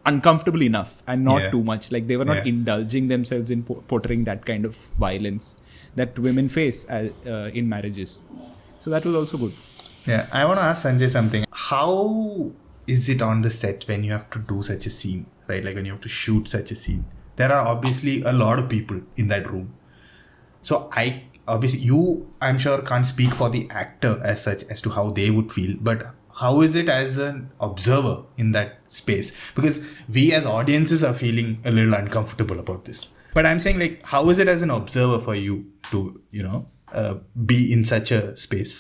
uncomfortable enough and not too much. Like they were not indulging themselves in portraying that kind of violence that women face in marriages. So that was also good. Yeah, I want to ask Sanjay something. How is it on the set when you have to do such a scene, right? Like when you have to shoot such a scene. There are obviously a lot of people in that room. So I'm sure can't speak for the actor as such as to how they would feel, but how is it as an observer in that space? Because we as audiences are feeling a little uncomfortable about this. But I'm saying, like, how is it as an observer for you to, be in such a space?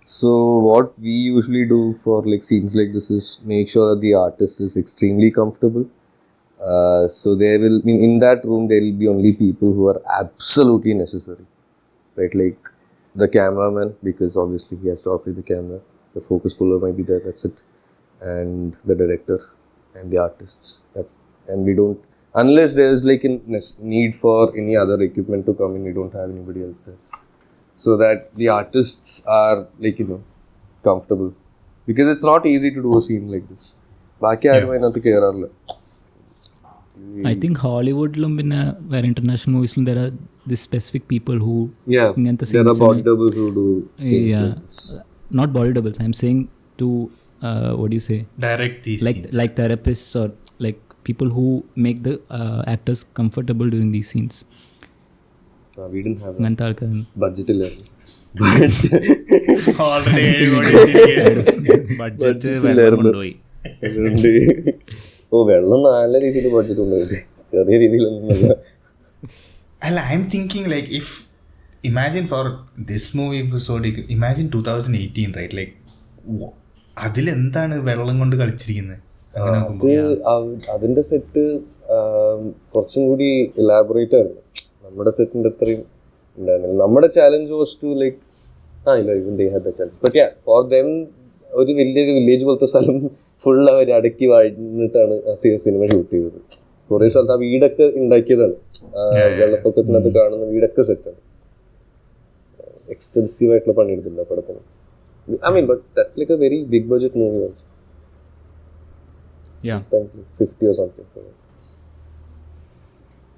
So what we usually do for like scenes like this is make sure that the artist is extremely comfortable. So there will, in that room there will be only people who are absolutely necessary, right? Like the cameraman, because obviously he has to operate the camera. The focus puller might be there, that's it. And the director and the artists. And we don't, unless there is like a need for any other equipment to come in, we don't have anybody else there. So that the artists are like, comfortable. Because it's not easy to do a scene like this. I think Hollywoodlum where international movies there are these specific people who there are body doubles who do scenes like this. Not body doubles, I'm saying to what do you say, direct these scenes. Like therapists or like people who make the actors comfortable during these scenes. We didn't have budget already budget വെള്ളം നല്ല രീതിയിൽ budget ഉണ്ടായിട്ട് ചെറിയ രീതിയിലൊന്നുമല്ല. I'm thinking like if imagine for this movie episode, imagine 2018, right? Like അതിലെന്താണ് വെള്ളം കൊണ്ട് കളിച്ചിരിക്കുന്നത്? അതിന്റെ set കുറച്ചും കൂടി ഇലാബറേറ്റ് ആയിരുന്നു. നമ്മുടെ സെറ്റിന്റെ അത്രയും ഉണ്ടായിരുന്നില്ല. നമ്മുടെ ചാലഞ്ച് വാസ് ടു ലൈക്ക് ഇവൻ they had the challenge. But yeah four them ഒരു വലിയൊരു വില്ലേജ് പോലത്തെ സ്ഥലം ഫുൾ അവർ അടക്കി വാഴ്ന്നിട്ടാണ് സിനിമ ഷൂട്ട് ചെയ്തത്. കുറേ സ്ഥലത്ത് ആ വീടൊക്കെ ഉണ്ടാക്കിയതാണ്. വെള്ളപ്പൊക്കത്തിനകത്ത് കാണുന്ന വീടൊക്കെ സെറ്റാണ്. എക്സ്റ്റെൻസീവ് ആയിട്ടുള്ള പണിയെടുത്തില്ല പടത്തിന്. but that's like a very big budget movie also. Yeah. We spent like 50 or something for it.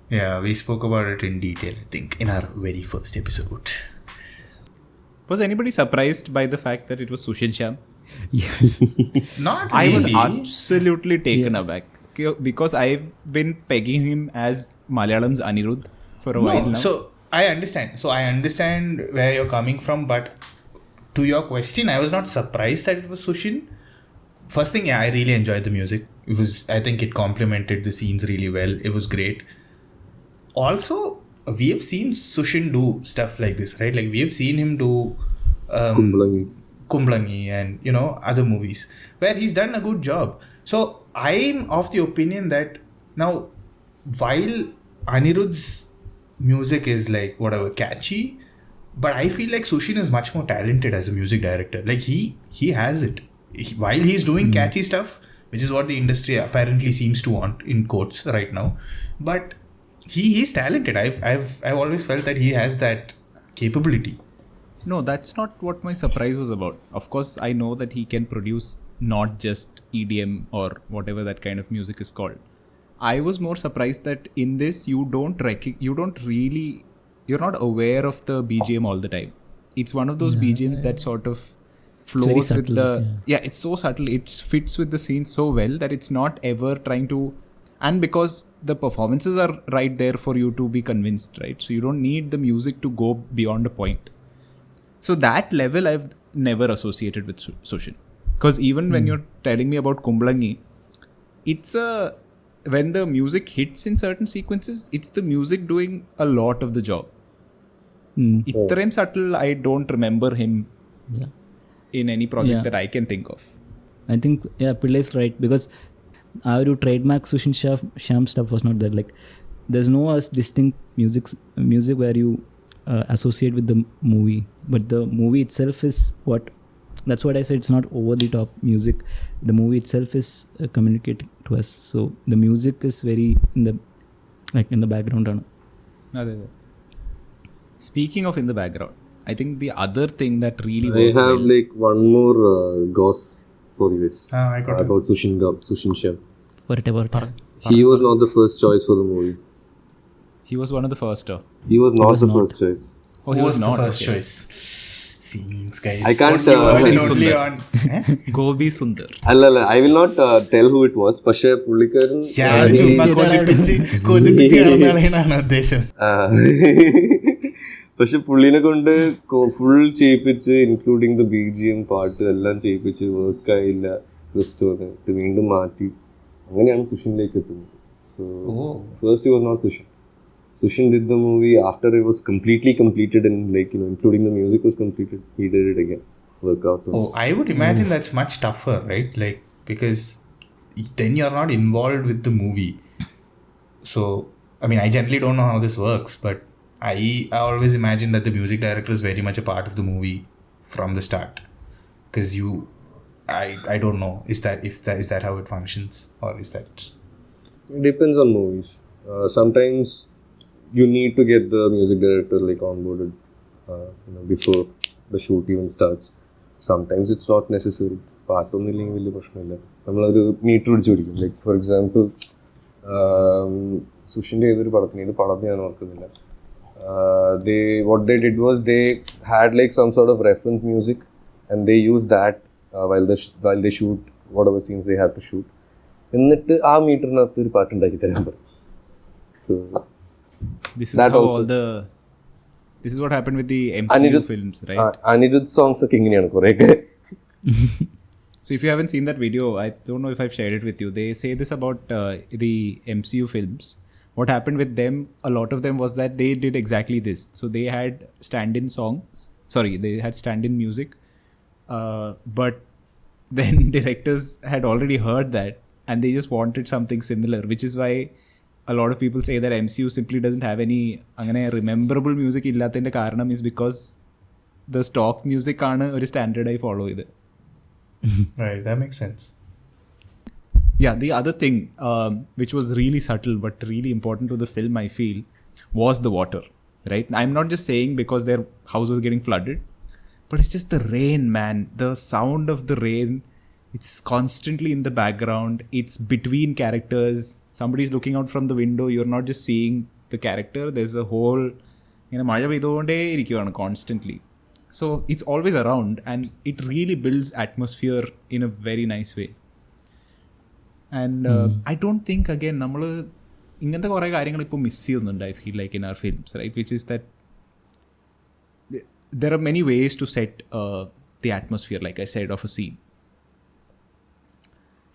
Yeah, we spoke about it in detail, I think, in our very first episode. Was anybody surprised by the fact that it was Sushin Shyam? Yes. Not I was really. absolutely taken aback because I've been pegging him as Malayalam's Anirudh for a while now. So I understand where you're coming from, but to your question, I was not surprised that it was Sushin. First thing, I really enjoyed the music. I think it complemented the scenes really well. It was great. Also, we have seen Sushin do stuff like this, right? Like we have seen him do Kumblangi and other movies where he's done a good job. So I'm of the opinion that now, while Anirudh's music is like whatever catchy, but I feel like Sushin is much more talented as a music director. Like he has it. While he's doing catchy stuff, which is what the industry apparently seems to want in quotes right now, but he's talented. I've always felt that he has that capability. No, that's not what my surprise was about. Of course, I know that he can produce not just EDM or whatever that kind of music is called. I was more surprised that in this you're not aware of the BGM all the time. It's one of those BGMs that sort of flows with the it's so subtle. It fits with the scene so well that it's not ever trying to, and because the performances are right there for you to be convinced, right? So you don't need the music to go beyond a point. So that level I've never associated with Sushin. Because even when you're telling me about Kumblangi, when the music hits in certain sequences, it's the music doing a lot of the job. Ittarem subtle, I don't remember him in any project that I can think of. I think Pillai is right, because our trademark Sushin Shyam stuff was not there. Like there's no distinct music where you associate with the movie, but the movie itself is what. That's what I said. It's not over the top music. The movie itself is communicating to us. So the music is very in the background. Speaking of in the background, I think the other thing that really I worked have well, like one more goss for you guys ആയിക്കോട്ടെ. about Sushin Shah. പോരട്ടെ. He was not the first choice for the movie. he was one of the first. He was not the first choice. Oh, Who was the not first okay. choice? Scenes, guys. I can't, You heard it Gobi only Sundar. on. Gobi Sundar. അല്ല I will not tell who it was. പക്ഷേ പുള്ളിക്കാരൻ ഞാൻ ചുമ്മാ കൊതിപ്പിച്ച് കളഞ്ഞാണ് ഉദ്ദേശം. പക്ഷെ പുള്ളിനെ കൊണ്ട് full ചെയ്യിപ്പിച്ച് ഇൻക്ലൂഡിങ് ദ BGM പാട്ട് എല്ലാം ചെയ്യിപ്പിച്ച് വർക്കായില്ല. ക്രിസ്റ്റോന് വീണ്ടും മാറ്റി അങ്ങനെയാണ് സുഷിനിലേക്ക് എത്തുന്നത്. So first he was not Sushin. Sushin did the movie after it was completely completed and including the music was completed. He did it again. Work out. Oh, I would imagine that's much tougher, right? Like, because then you're not involved with the movie. So, I mean, I generally don't know how this works, but I always imagine that the music director is very much a part of the movie from the start. Because I don't know. Is that how it functions, or is that? It depends on movies. Sometimes you need to get the music director onboarded before the shoot even starts. Sometimes it's not necessary. പാട്ടൊന്നുമില്ലെങ്കിൽ വലിയ പ്രശ്നമില്ല. നമ്മളൊരു metre പിടിച്ച് പിടിക്കും. Like for example സുഷിൻ്റെ ഏതൊരു പടത്തിന് ഞാൻ ഓർക്കുന്നില്ല. What they did was they had some sort of reference music and they used that while they shoot whatever scenes they have to shoot. എന്നിട്ട് ആ മീറ്ററിനകത്ത് ഒരു പാട്ടുണ്ടാക്കി തരാൻ പറയും. So This is that how also. This is what happened with the MCU films, right? Anirudh songs ഒക്കെ ഇങ്ങനെയാണ് കുറേയൊക്കെ. So if you haven't seen that video, I don't know if I've shared it with you. They say this about the MCU films. What happened with them, a lot of them, was that they did exactly this. So they had stand-in songs. Sorry, they had stand-in music. But then directors had already heard that and they just wanted something similar, which is why a lot of people say that MCU simply doesn't have any rememberable music illatinte karanam is because the stock music aanu oru standard I follow idu. Right, that makes sense. Yeah, the other thing which was really subtle but really important to the film, I feel, was the water, right? I'm not just saying because their house was getting flooded, but it's just the rain, man. The sound of the rain, it's constantly in the background. It's between characters. Somebody's looking out from the window. You're not just seeing the character. There's a whole മഴ പെയ്തുകൊണ്ടേ ഇരിക്കുകയാണ് constantly. So it's always around and it really builds atmosphere in a very nice way. And I don't think, again, നമ്മൾ ഇങ്ങനത്തെ കുറേ കാര്യങ്ങൾ ഇപ്പോൾ miss ചെയ്യുന്നുണ്ട്, I feel like, in our films, right? Which is that there are many ways to set the atmosphere, like I said, of a scene.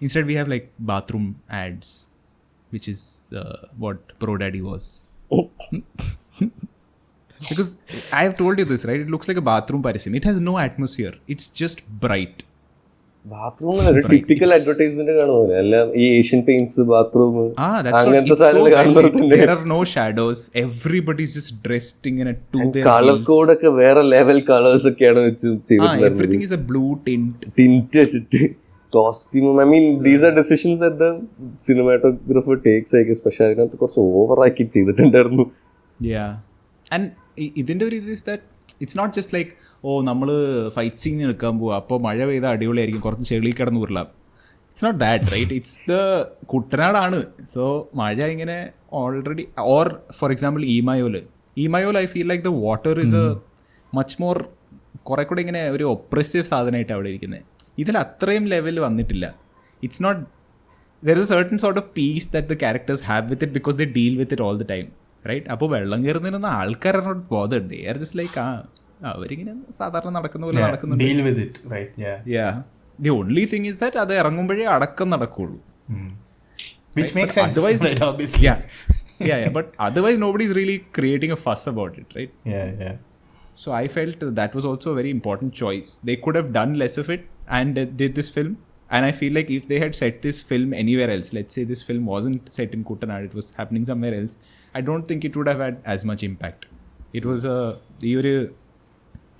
Instead we have bathroom ads, which is what Pro Daddy was. Because I have told you this, right? It looks like a bathroom parisym. It has no atmosphere. It's just bright. Bathroom ഒരു typical advertisement കാണുമല്ലോ എല്ലാം ഈ Asian paints bathroom That's അങ്ങനത്തെ what, it's so സാധനങ്ങൾ there are no shadows. Everybody's just dressed in to their colour gills. കോഡൊക്കെ വേറെ level colours ഒക്കെയാണ് വെച്ച് ചെയ്തിട്ടുള്ളത്. Everything is a blue tint. Tint വെച്ചിട്ട് costume, I mean these are decisions that the cinematographer takes ആയിരിക്കും. പക്ഷെ അതിനകത്ത് കുറച്ച് ഓവറാക്കി ചെയ്തിട്ടുണ്ടായിരുന്നു. Yeah. And ഇതിൻ്റെ ഒരു ഇത് is that it's not just like, നമ്മൾ ഫൈറ്റ് സീൻ എടുക്കാൻ പോവുക, അപ്പോൾ മഴ പെയ്താൽ അടിപൊളിയായിരിക്കും, കുറച്ച് ചെളി കിടന്ന് ഉരുളാം. It's not that, right? It's the കുട്ടനാടാണ്. സോ മഴ ഇങ്ങനെ ഓൾറെഡി, ഓർ ഫോർ എക്സാമ്പിൾ ഈമയോൽ I feel like the water is a much more കുറെ കൂടെ ഇങ്ങനെ ഒരു ഒപ്രസീവ് സാധനമായിട്ട് അവിടെ ഇരിക്കുന്നത്. ഇതിൽ അത്രയും ലെവൽ വന്നിട്ടില്ല. It's not, there is a certain sort of peace that the characters have with it because they deal with it all the time, right? അപ്പോൾ വെള്ളം കയറുന്നതിനൊന്നും ആൾക്കാർ not bothered. They are just like അവരിങ്ങനെ സാധാരണ നടക്കുന്ന പോലെ നടക്കുന്നുണ്ട്. Deal with it, right? Yeah. The only thing is that അത് ഇറങ്ങുമ്പോഴേ അടക്കം നടക്കുള്ളൂ. Which makes sense. Otherwise, right, obviously. Yeah. But otherwise nobody's really creating a fuss about it, right? Yeah. So I felt that was also a very important choice. They could have done less of it and did this film. And I feel like if they had set this film anywhere else, let's say this film wasn't set in Kuttanad, it was happening somewhere else, I don't think it would have had as much impact. It was ഈ ഒരു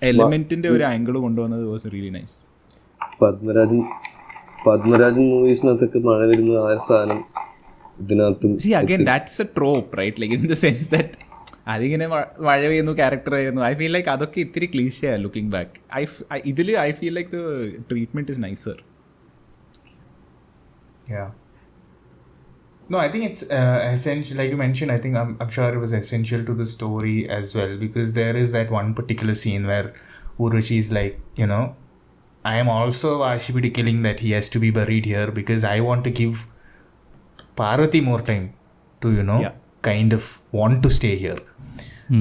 എലിമെന്റിന്റെ ഒരു angle കൊണ്ടുവന്നത് was really nice. Padmarajan മൂവീസിനകത്തൊക്കെ മഴ വരുന്ന ആ സാധനം ഇതിനകത്തും. See, again, that's a trope, right? Like in the sense that അതിങ്ങനെ മഴ പെയ്യുന്നു ക്യാരക്ടർ ആയിരുന്നു. ഐ ഫീൽ ലൈക്ക് അതൊക്കെ ഇത്തിരി ക്ലീഷേ ലുക്കിംഗ് ബാക്ക്. ഇതിൽ I feel like the treatment is NISER. Yeah. No, I think it's essential. Like you mentioned, I think I'm sure it was essential to the story as well, because there is that one particular scene where Urvashi is like, I am also Ashipidi killing that he has to be buried here because I want to give Parvathy more time to, kind of want to stay here.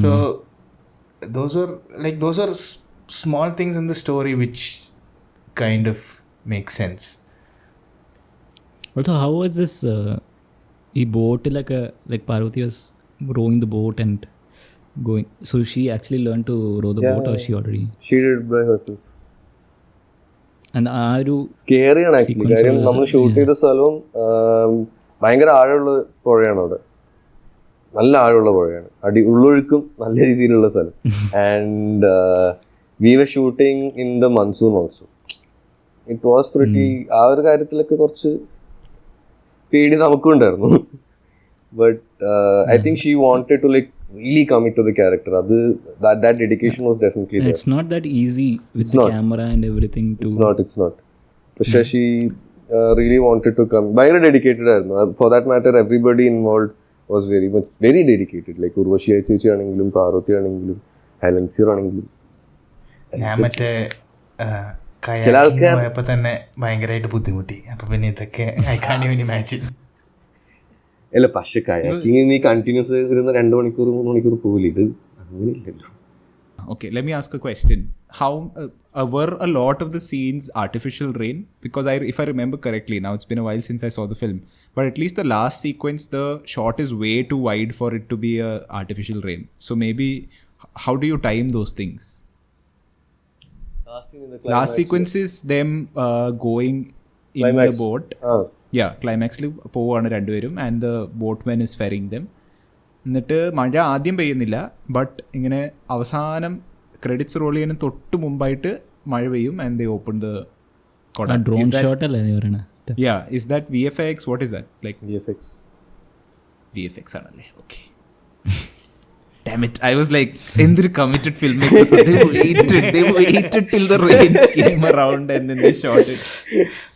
So those are small things in the story which kind of make sense. Also, how was this boat, like Parvathy was rowing the boat and going, so she actually learned to row the boat, or she already? She did it by herself. And scary ആണ് actually. കാര്യം നമ്മൾ shoot ചെയ്ത സ്ഥലവും ഭയങ്കര ആഴമുള്ള പുഴയാണ് അവിടെ. നല്ല ആഴമുള്ള പുഴയാണ്. ഉള്ളൊഴുക്കും നല്ല രീതിയിലുള്ള സ്ഥലം. And we were shooting in the monsoon also. It was pretty, ആ ഒരു കാര്യത്തിലൊക്കെ കുറച്ച് പേടി നമുക്കും ഉണ്ടായിരുന്നു. But I think she wanted to like really commit to the character. That dedication was definitely there. It's not that easy with the camera and everything to. It's not. But she really wanted to come. Very dedicated ആയിരുന്നു. For that matter, everybody involved was very dedicated. Like Urvashi ചേച്ചി ആണെങ്കിലും പാർവതി ആണെങ്കിലും ഹെലൻസിർ ആണെങ്കിലും. ഞാൻ മറ്റേ kayaking പോയപ്പോൾ തന്നെ ഭയങ്കരമായിട്ട് ബുദ്ധിമുട്ടി. അപ്പോൾ പിന്നെ ഇതൊക്കെ ഐ കാൻറ്റ് ഈവൻ ഇമാജിൻ. അല്ല, പക്ഷെ കയാക്കിങ് നീ കണ്ടിന്യൂസ് ഇരുന്ന് 2 മണിക്കൂർ 3 മണിക്കൂർ പോകില്ല. ഇത് അങ്ങനെ ഇല്ലല്ലോ. Okay, let me ask a question. How were a lot of the scenes artificial rain? Because if I remember correctly, now it's been a while since I saw the film, but at least the last sequence, the shot is way too wide for it to be a artificial rain. So maybe how do you time those things? Last sequence is them going in climax. The boat. ക്ലൈമാക്സിൽ പോവുകയാണ് രണ്ടുപേരും, and the boatman is ferrying them. എന്നിട്ട് മഴ ആദ്യം പെയ്യുന്നില്ല, but ഇങ്ങനെ അവസാനം credits role ചെയ്യുന്ന തൊട്ട് മുമ്പായിട്ട് മഴ പെയ്യും, and they open the drone shot അല്ലേ പറയണേ? Is that VFX? What is that? Like VFX ആണല്ലേ? Okay. Damn it, I was like, എന്തൊരു committed filmmakers. They waited till the rains came around and then they shot it.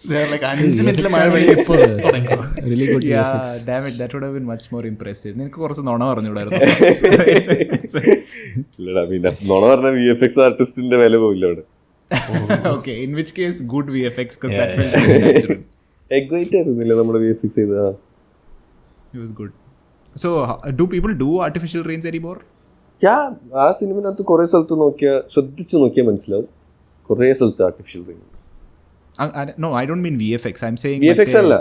They are like 5 minutes മഴ പെയ്യുമ്പോൾ തുടങ്ങി. Really good yeah, VFX. Damn it, that would have been much more impressive. നിനക്ക് കുറച്ച് നുണ പറഞ്ഞുകൂടായിരുന്നു? ഇല്ലടാ, പിന്നെ നുണ പറഞ്ഞ VFX ആർട്ടിസ്റ്റിന്റെ വില പോയില്ല അവിടെ. Okay, in which case good VFX, because that felt very natural. Great ആയിരുന്നില്ല നമ്മുടെ VFX ചെയ്ത. It was good. So, do people do artificial rains anymore? ആ സിനിമനകത്ത് കുറെ സ്ഥലത്ത് ശ്രദ്ധിച്ചു നോക്കിയാൽ മനസ്സിലാവും, കുറെ സ്ഥലത്ത് artificial rain. No, I don't mean VFX. I'm saying VFX അല്ല,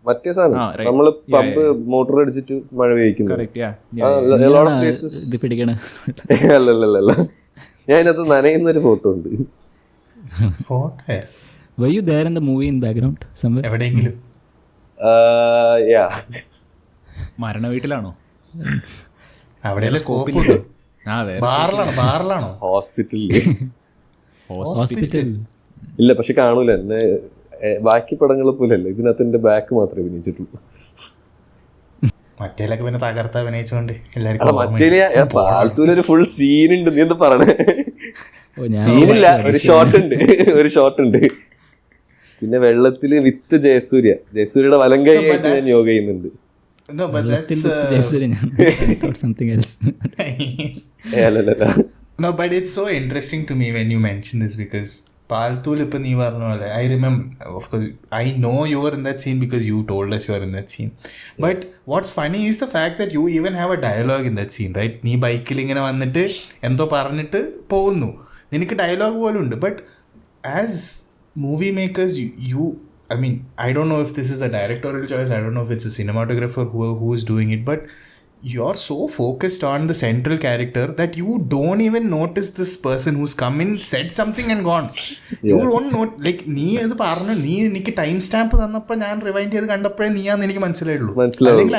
മറ്റേ സാധനം നമ്മള് പമ്പ് മോട്ടോർ അടിച്ചിട്ട് മഴ പെയ്യിക്കുന്നു. അല്ലല്ല, ഞാൻ ഇതിനകത്ത് നനയുന്നൊരു ഫോട്ടോ ഉണ്ട്. Were you there in the movie in background somewhere? എവിടെയെങ്കിലും? മരണ വീട്ടിലാണോ? അവിടെയല്ലേ സ്കോപ്പ് ഉണ്ട്. ബാറിലാണോ? ഹോസ്പിറ്റലില്. ഇല്ല, പക്ഷെ കാണൂല എന്നെ. ബാക്കി പടങ്ങളെ പോലെയല്ല, ഇതിനകത്ത് എന്റെ ബാക്ക് മാത്രമേ അഭിനയിച്ചിട്ടുള്ളൂ. മറ്റേലൊക്കെ പിന്നെ തകർത്ത് അഭിനയിച്ചോണ്ട് എല്ലാവർക്കും. മറ്റേലൊരു ഫുൾ സീൻ ഉണ്ട്. നീ എന്താ പറയണേ? സീനില്ല, ഒരു ഷോട്ട് ഉണ്ട്. പിന്നെ വെള്ളത്തില് വിത്ത് ജയസൂര്യയുടെ വലം കൈ ആയിട്ട് ഞാൻ യോഗ ചെയ്യുന്നുണ്ട്. No, but that's something else. No, but it's so interesting to me when you mention this, because Paltul ipo nee varno alle. I remember, of course, I know you were in that scene because you told us you were in that scene. But what's funny is the fact that you even have a dialogue in that scene, right? Nee bike il ingane vannittu entho paranittu povunu. Ninukku dialogue polu undu. But as movie makers, you I mean, I don't know if this is a directorial choice, I don't know if it's a cinematographer who is doing it, but you're so focused on the central character that you don't even notice this person who's come in, said something and gone. You don't know, like, nee edu parnu, nee enikku time stamp thannappo njan rewind cheyidu kandappole nee aanu enikku manasilayullu.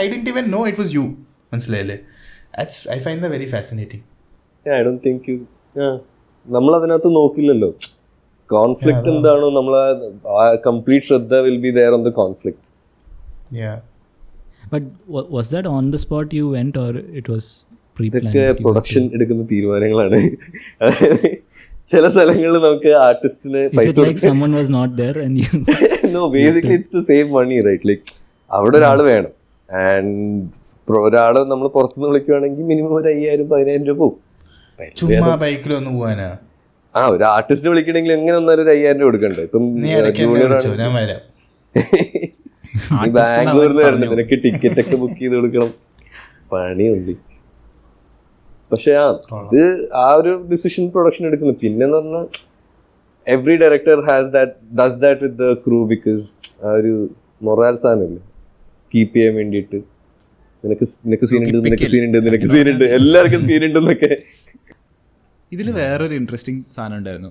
I didn't even know it was you. Manasilayile. That's, I find that very fascinating. I don't think you നമ്മൾ അതിനകത്ത് നോക്കില്ലല്ലോ conflict എന്താണോ, നമ്മളെ complete ശ്രദ്ധ will be there on the conflict. But was that on the spot you went, or it was ഇതൊക്കെ production എടുക്കുന്ന തീരുമാനങ്ങളാണ്. അതായത് ചില സ്ഥലങ്ങളിൽ നമുക്ക് ആർട്ടിസ്റ്റിന് പൈസ no basically it's to save money right. Like അവിടെ ഒരാൾ വേണം ആൻഡ് ഒരാൾ നമ്മൾ പുറത്തുനിന്ന് വിളിക്കുവാണെങ്കിൽ മിനിമം ഒരു 5,000-10,000 രൂപ പോകും. ബൈക്കിലൊന്ന് പോവാനാ ഒരു ആർട്ടിസ്റ്റ് വിളിക്കണമെങ്കിൽ എങ്ങനെ വന്നാലും ഒരു 5,000 രൂപ കൊടുക്കണ്ടേ. ഇപ്പം ജൂനിയർ ബാംഗ്ലൂരിൽ നിന്ന് വരണം, നിനക്ക് ടിക്കറ്റ് ഒക്കെ ബുക്ക് ചെയ്ത് കൊടുക്കണം, പണിയുണ്ട്. പക്ഷെ ഇത് ആ ഒരു ഡിസിഷൻ പ്രൊഡക്ഷൻ എടുക്കുന്നു. പിന്നെന്ന് പറഞ്ഞാൽ every director does that with the crew because ആ ഒരു മൊറാൽ സാധനമില്ലേ കീപ്പ് ചെയ്യാൻ വേണ്ടിയിട്ട്. നിനക്ക് സീനുണ്ട് എല്ലാവർക്കും സീനുണ്ടെന്നൊക്കെ. ഇതിൽ വേറൊരു ഇൻട്രസ്റ്റിംഗ് സാധനം ഉണ്ടായിരുന്നു.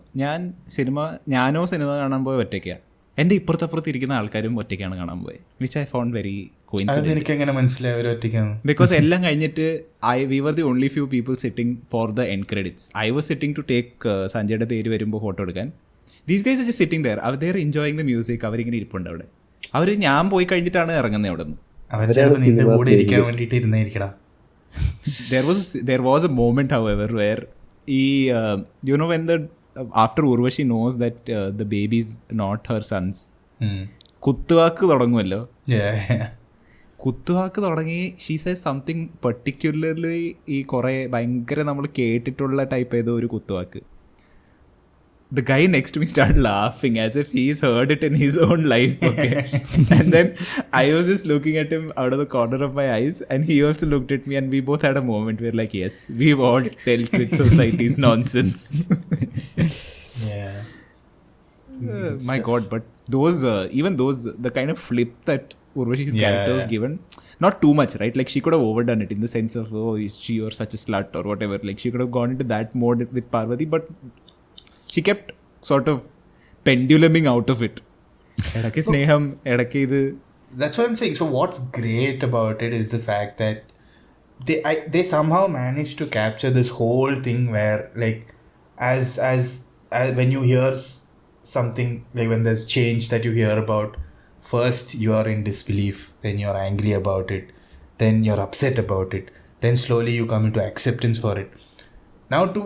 ഞാനോ സിനിമ കാണാൻ പോയ ഒറ്റയ്ക്കാണ്. എൻ്റെ ഇപ്പുറത്തപ്പുറത്ത് ഇരിക്കുന്ന ആൾക്കാരും ഒറ്റയ്ക്കാണ് കാണാൻ പോയത്, which I found very coincident. Because എല്ലാം കഴിഞ്ഞിട്ട് we were the only few people sitting for the end credits. I was sitting to take സഞ്ജയുടെ പേര് വരുമ്പോൾ ഫോട്ടോ എടുക്കാൻ. These guys are sitting there, അവർ ദെയർ എൻജോയിങ് ദ മ്യൂസിക്. അവരിങ്ങനെ ഇരിപ്പുണ്ട് അവിടെ. അവർ ഞാൻ പോയി കഴിഞ്ഞിട്ടാണ് ഇറങ്ങുന്നത് അവിടെ നിന്ന്. There was a moment, however, where you know when after Urvashi knows that the baby is not her son's, കുത്തുവാക്ക് തുടങ്ങുമല്ലോ. കുത്തുവാക്ക് തുടങ്ങി she says something particularly ഈ കുറേ ഭയങ്കര നമ്മൾ കേട്ടിട്ടുള്ള ടൈപ്പ് ചെയ്ത ഒരു കുത്തുവാക്ക്. The guy next to me started laughing as if he's heard it in his own life. Okay. And then I was just looking at him out of the corner of my eyes, and he also looked at me, and we both had a moment where like, yes, we've all dealt with society's nonsense. Yeah. My God, but those even those the kind of flip that Urvashi's character was given, not too much, right? Like she could have overdone it in the sense of, oh, is she or such a slut or whatever. Like she could have gone into that mode with Parvathy, but she kept sort of penduluming out of it. Edakku sneham, edakku idu. That's what I'm saying. So what's great about it is the fact that they somehow managed to capture this whole thing where like as when you hear something, like when there's change that you hear about, first you are in disbelief, then you're angry about it, then you're upset about it, then slowly you come into acceptance for it. Now to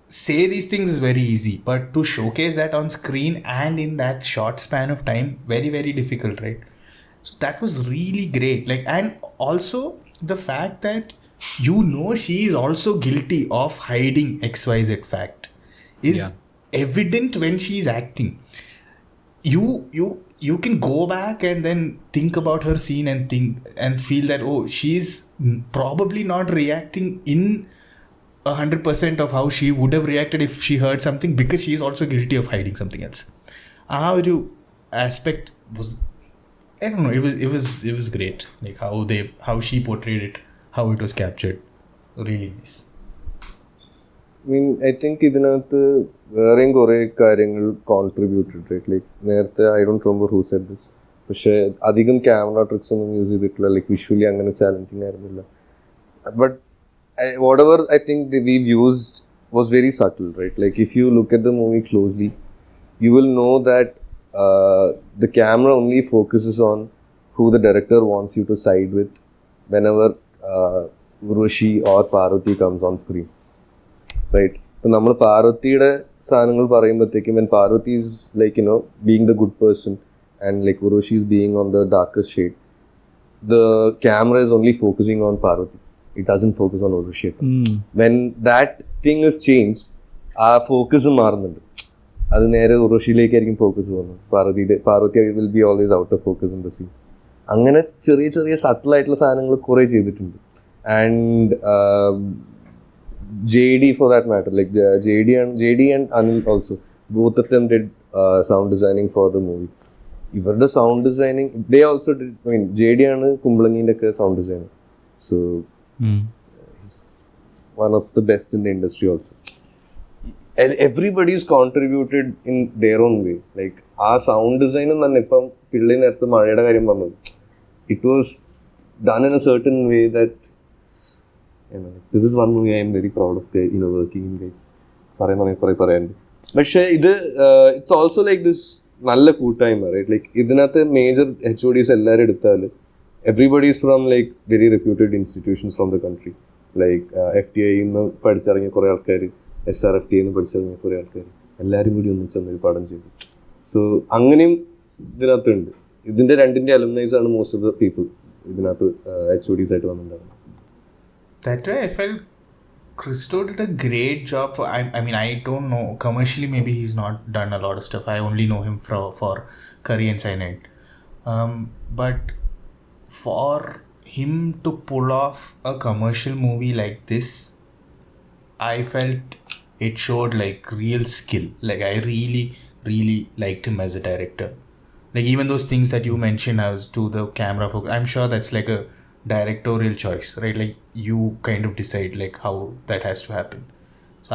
say these things is very easy, but to showcase that on screen and in that short span of time, very, very difficult, right? So that was really great. Like, and also the fact that she is also guilty of hiding XYZ fact is evident when she is acting. You can go back and then think about her scene and think and feel that, oh, she's probably not reacting in 100% of how she would have reacted if she heard something, because she is also guilty of hiding something else. Our aspect was, I don't know, it was great, like how she portrayed it, how it was captured, really nice. I mean, I think ഇതിനകത്ത് വേറെയും കുറേ കാര്യങ്ങൾ contributed, right? Like നേരത്തെ I don't remember who said this, പക്ഷേ അധികം camera tricks ഒന്നും use ചെയ്തിട്ടില്ല. Like visually അങ്ങനെ ചാലഞ്ചിങ് ആയിരുന്നില്ല. But whatever I think we've used was very subtle, right? Like if you look at the movie closely, you will know that the camera only focuses on who the director wants you to side with whenever Urvashi or Parvathy comes on screen, right? So നമ്മൾ പാർവതിയുടെ സാധനങ്ങൾ പറയുമ്പോഴത്തേക്കും when Parvathy is like, you know, being the good person and like Urvashi is being on the darkest shade, the camera is only focusing on Parvathy. It doesn't focus on Urvashi. When that thing is changed, ആ focus മാറുന്നുണ്ട്. അത് നേരെ ഉർവശിയിലേക്കായിരിക്കും focus പോകുന്നത്. Parvathy will be always out of focus in the scene. അങ്ങനെ ചെറിയ ചെറിയ സട്ടിലായിട്ടുള്ള സാധനങ്ങൾ കുറേ ചെയ്തിട്ടുണ്ട്. And JD for that matter, like JD and Anil also, both of them did sound designing for the movie. ഇവരുടെ sound designing they also did. I mean, JD ആണ് കുമ്പളങ്ങിൻ്റെ ഒക്കെ sound designer. So he's one of the best in the industry also. And everybody's contributed in their own way. Like our sound design and then ippam Pillai nerthu Malayada karyam vannathu, it was done in a certain way that, you know, this is one movie I am very proud of, you know, working in, guys. Parayandi പക്ഷേ ഇത് it's also like this നല്ല കൂട്ടായ്മ, right? Like ഇതിനകത്ത് major HODs എല്ലാവരും എടുത്താൽ everybody is from like very reputed institutions from the country. Like FTI നിന്ന് പഠിച്ചിറങ്ങിയ കുറേ ആൾക്കാർ, SRFT നിന്ന് പഠിച്ചിറങ്ങിയ കുറേ ആൾക്കാർ എല്ലാവരും കൂടി ഒന്നിച്ചൊന്നൊരു പടം ചെയ്തു. സോ അങ്ങനെയും ഇതിനകത്തുണ്ട്. ഇതിൻ്റെ രണ്ടിൻ്റെ അലുമിനൈസ് ആണ് മോസ്റ്റ് ഓഫ് ദ പീപ്പിൾ ഇതിനകത്ത് HODs ആയിട്ട് വന്നിട്ടുണ്ടാകുന്നത്. That way I felt Christo did a great job. I mean, I don't know. Commercially, maybe he's not done a lot of stuff. I only know him for Curry and Cyanide. But for him to pull off a commercial movie like this, I felt it showed like real skill. Like I really, really liked him as a director. Like even those things that you mentioned as to the camera focus, I'm sure that's like a directorial choice, right? Like you kind of decide like how that has to happen. So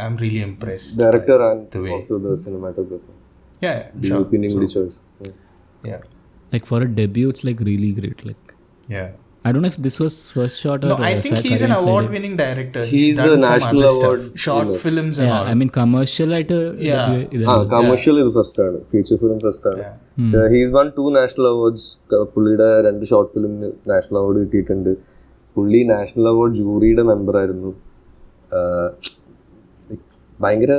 I'm really impressed. Director and the way. also the cinematographer. Yeah, The sure. opening choice. Yeah, Like for a debut, it's like really great. Like yeah. I don't know if this was first shot or No, I think he's an award-winning director. He's done a some national other award award stuff, short winner. films and Yeah, all. I mean commercial ആയിട്ട് commercial ഇത് first ആണ്, feature film first ആണ്. He's one 2 national awards. പുള്ളിയുടെ 2 short ഫിലിമിന് national award കിട്ടിയിട്ടുണ്ട്. പുള്ളി national award ജൂറിയുടെ member ആയിരുന്നു. ഭയങ്കര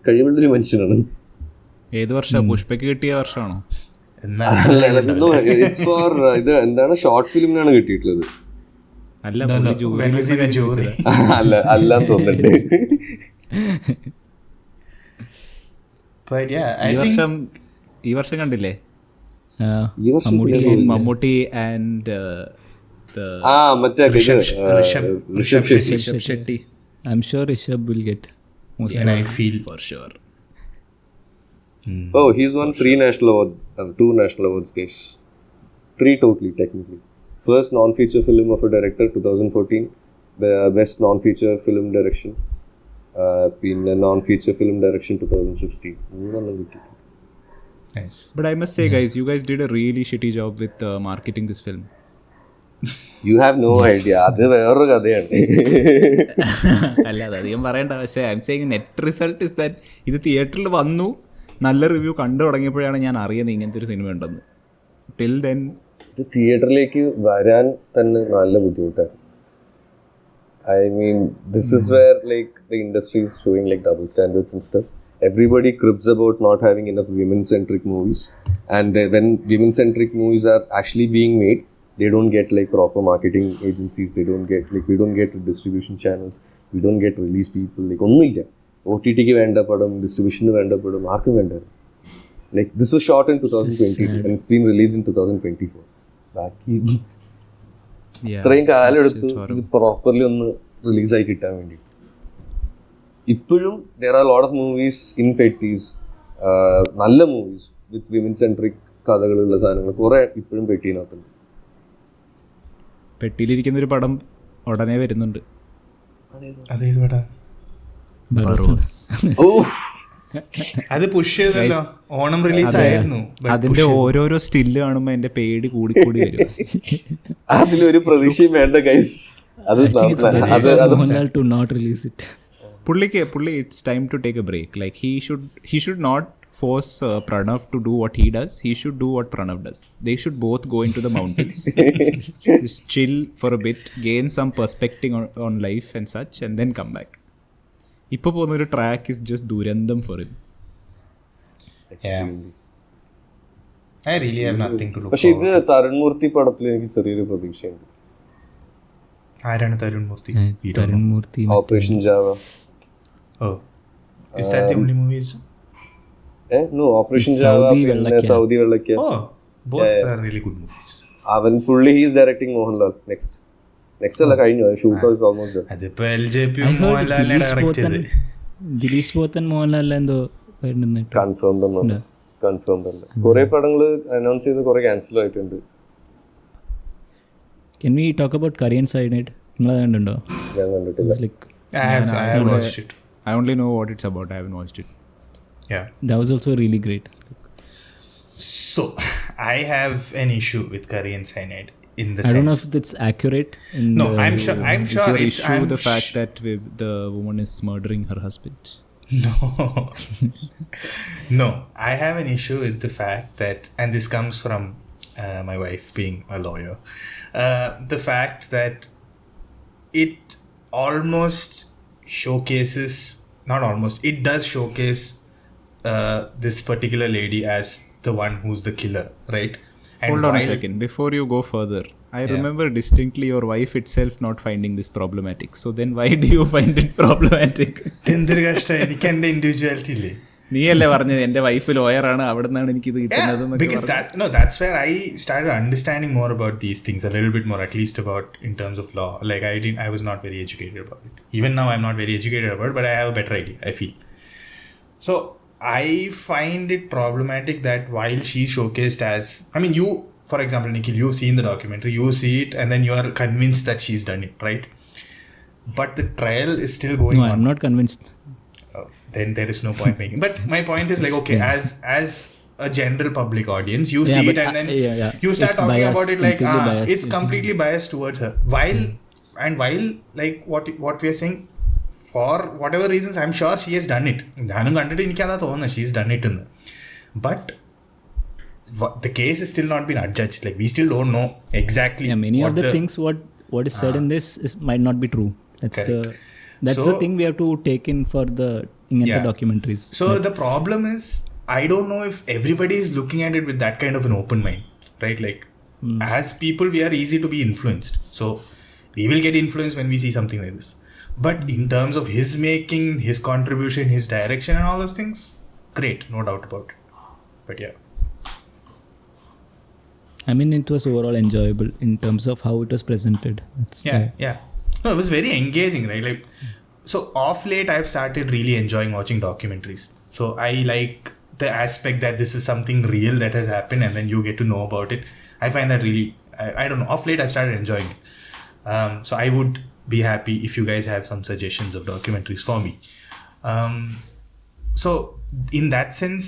കഴിവുള്ളൊരു മനുഷ്യനാണ്. ഏത് വർഷം പുഷ്പയ്ക്ക് കിട്ടിയ വർഷമാണോ? ഇറ്റ്സ് ഫോർ ഇത് എന്താണ് ഷോർട്ട് ഫിലിമിനാണ് കിട്ടിയിട്ടുള്ളത്. അല്ല, When was he the jury? അല്ലാന്ന് തോന്നുന്നുണ്ട്. But yeah, I think ഈ വർഷം കണ്ടില്ലേ ഈ വർഷം മമ്മൂട്ടി ആൻഡ് മറ്റേ Rishabh Shetty. I'm sure Rishabh will get most. and I feel For sure. Oh, he's won 3 national awards, 2 national awards, guys. 3 totally, technically. First non-feature film of a director, 2014. The best non-feature film direction. In non-feature film direction, 2016. nice. But I must say, guys, you guys did a really shitty job with marketing this film. You have no idea. അത് വേറൊരു കഥയാണ്. അല്ല, അത് അധികം പറയണ്ട. പക്ഷേ I M saying net result is that ഇത് തിയേറ്ററിൽ വന്നു, നല്ല റിവ്യൂ കണ്ടു തുടങ്ങിയപ്പോഴാണ് ഞാൻ അറിയുന്നത് ഇങ്ങനത്തെ ഒരു സിനിമ ഉണ്ടെന്ന്. ടിൽ ദെൻ ഇത് തിയേറ്ററിലേക്ക് വരാൻ തന്നെ നല്ല ബുദ്ധിമുട്ടായിരുന്നു. I mean, this is where like the industry is showing like double standards and stuff. Everybody cribs about not having enough women-centric movies, and when women-centric movies are actually being made, they don't get like proper marketing agencies. They don't get like we don't get distribution channels. We don't get release people. Like ഒന്നുമില്ല. OTT ക്ക് വേണ്ട പടം, ഡിസ്ട്രിബ്യൂഷന് വേണ്ട പടം ആർക്കും വേണ്ട. Like this was shot in 2020 and it's been released in 2024. ബാക്കി ഇത്രയും കാലം എടുത്ത് ഇത് പ്രോപ്പർലി ഒന്ന് റിലീസായി കിട്ടാൻ വേണ്ടി. ഇപ്പോഴും there are a lot of movies in petties, നല്ല മൂവീസ് വിത്ത് വിമൻ സെൻട്രിക് കഥകളുള്ള സാധനങ്ങൾ കുറേ ഇപ്പോഴും പെട്ടിനകത്തുണ്ട്. പെട്ടിയിലിരിക്കുന്ന ഒരു പടം ഉടനെ വരുന്നുണ്ട്. അത് പുഷ് ചെയ്തല്ലോ, ഓണം റിലീസ് ആയിരുന്നു. അതിന്റെ ഓരോരോ സ്റ്റില്ല് കാണുമ്പോ എന്റെ പേടി കൂടിക്കൂടി വരും. അതിലൊരു പ്രതീക്ഷയും വേണ്ട guys. Mohanlal to not release it. പുള്ളി it's time to take a break. Like he should not force Pranav to do what he does. He should do what Pranav does. They should both go into the mountains, just chill for a bit, gain some perspective on life and such, and then come back. ഇപ്പൊ പോകുന്ന ഒരു track is just ദുരന്തം for him. I really have nothing to look പക്ഷെ ഇത് തരുൺ മൂർത്തി പടത്തിൽ എനിക്ക് ചെറിയൊരു പ്രതീക്ഷയുണ്ട്. ആരാണ് തരുൺ മൂർത്തി? Tarun Murthy. Operation Java. Oh, is that the only movies? No, operation Java, പിന്നെ Saudi വെള്ളക്ക. Oh, both are really good movies. അവൻ പുള്ളി ഹീസ് ഡയറക്ടിങ് മോഹൻലാൽ നെക്സ്റ്റ് അല്ല കഴിഞ്ഞു, ഷൂട്ട് ഈസ് ഓൾമോസ്റ്റ് ഡൺ. അതിപ്പോ LJP മോഹൻലാലിനെ ഡയറക്റ്റ് ചെയ്ത് ദിലീഷ് പോത്തൻ മോഹൻലാൽ എന്തോ കൺഫേം തന്നെ കുറെ പടങ്ങള് അനൗൺസ് ചെയ്ത് കുറെ ക്യാൻസൽ ആയിട്ടുണ്ട്. Can we talk about Curry and Cyanide? നിങ്ങൾ അത് കണ്ടിട്ടുണ്ടോ? ഞാൻ കണ്ടിട്ടില്ല. I have watched it. I only know what it's about. I haven't watched it. Yeah. That was also really great. So, I have an issue with Curry and Cyanide in the I sense. don't know if that's accurate. No, I'm sure Is your it's issue the fact that the woman is murdering her husband? No. No, I have an issue with the fact that, and this comes from my wife being a lawyer, the fact that it almost showcases, not almost, it does showcase this particular lady as the one who's the killer, right? And Hold on a while- second. Before you go further, I remember distinctly your wife itself not finding this problematic. So then why do you find it problematic? എന്തൊരു കഷ്ടം, എനിക്ക് എൻ്റെ individuality ഇല്ലേ? നീയല്ലേ പറഞ്ഞത് എൻ്റെ wife ലോയറാണ്, അവിടെ നിന്നാണ് എനിക്കിത് കിട്ടുന്നത് Yeah, എന്നൊക്കെ because that's where I started understanding more about these things, a little bit more, at least about in terms of law. Like I was not very educated about it. Even now I'm not very educated about it, but I have a better idea, I feel. So I find it problematic that while she's showcased as, I mean, you, for example, Nikhil, you've seen the documentary, you see it and then you are convinced that she's done it, right? But the trial is still going No, on. I'm not convinced. Then there is no point making. But my point is like, okay, as a general public audience, you see but it and then yeah. you start It's talking biased, about it like, completely biased. it's completely biased towards her. While like what we are saying, for whatever reasons, I'm sure she has done it. ഞാനും കണ്ടിട്ട് എനിക്കതാ തോന്നുന്നത്, she's done it എന്ന്. But the case is still not been adjudged. Like we still don't know exactly. Yeah, many what of the things what is said in this might not be true. That's So- the thing we have to take in for the Innathe documentaries. So the problem is, I don't know if everybody is looking at it with that kind of an open mind, right? Like as people, we are easy to be influenced. So we will get influenced when we see something like this. But in terms of his making, his contribution, his direction and all those things, great, no doubt about it. But yeah. I mean, it was overall enjoyable in terms of how it was presented. Yeah. No, it was very engaging, right? Like, so off late, I've started really enjoying watching documentaries. So I like the aspect that this is something real that has happened and then you get to know about it. I find that really, I don't know, off late I've started enjoying it. So I would be happy if you guys have some suggestions of documentaries for me. So in that sense,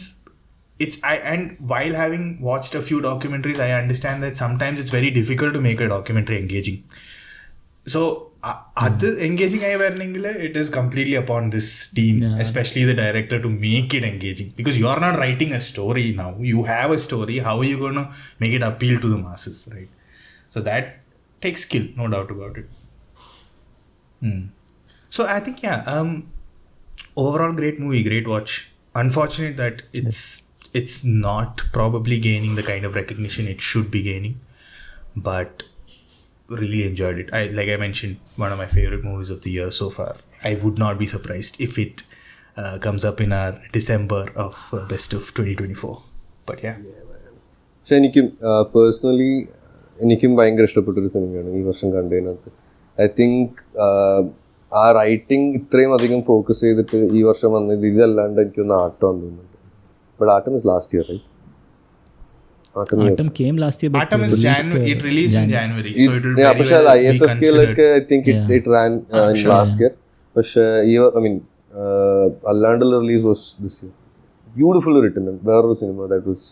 and while having watched a few documentaries, I understand that sometimes it's very difficult to make a documentary engaging. So അത് engaging ആയി വരണമെങ്കിൽ it is completely upon this team, especially the director, to make it engaging, because you are not writing a story now. You have a story. How are you going to make it appeal to the masses, right? So that takes skill, no doubt about it. So I think overall great movie, great watch. Unfortunate that it's not probably gaining the kind of recognition it should be gaining, but really enjoyed it. Like I mentioned, one of my favorite movies of the year so far. I would not be surprised if it comes up in our December of best of 2024. But yeah. പക്ഷെ എനിക്കും personally എനിക്കും ഭയങ്കര ഇഷ്ടപ്പെട്ടൊരു സിനിമയാണ് ഈ വർഷം കണ്ടതിനകത്ത്. I think ആ writing ഇത്രയും അധികം ഫോക്കസ് ചെയ്തിട്ട് ഈ വർഷം വന്നത് ഇതല്ലാണ്ട് എനിക്കൊന്ന് ആട്ടം തോന്നുന്നുണ്ട്. ബട്ട് Aattam is last year, right? Autumn came last year, but Autumn is January. It released in January, so it will yeah, very പക്ഷെ well be IFFK like I think it ran in last year. പക്ഷെ I mean അല്ലാണ്ടുള്ള release was this year. Beautifully written. വേറൊരു സിനിമ that was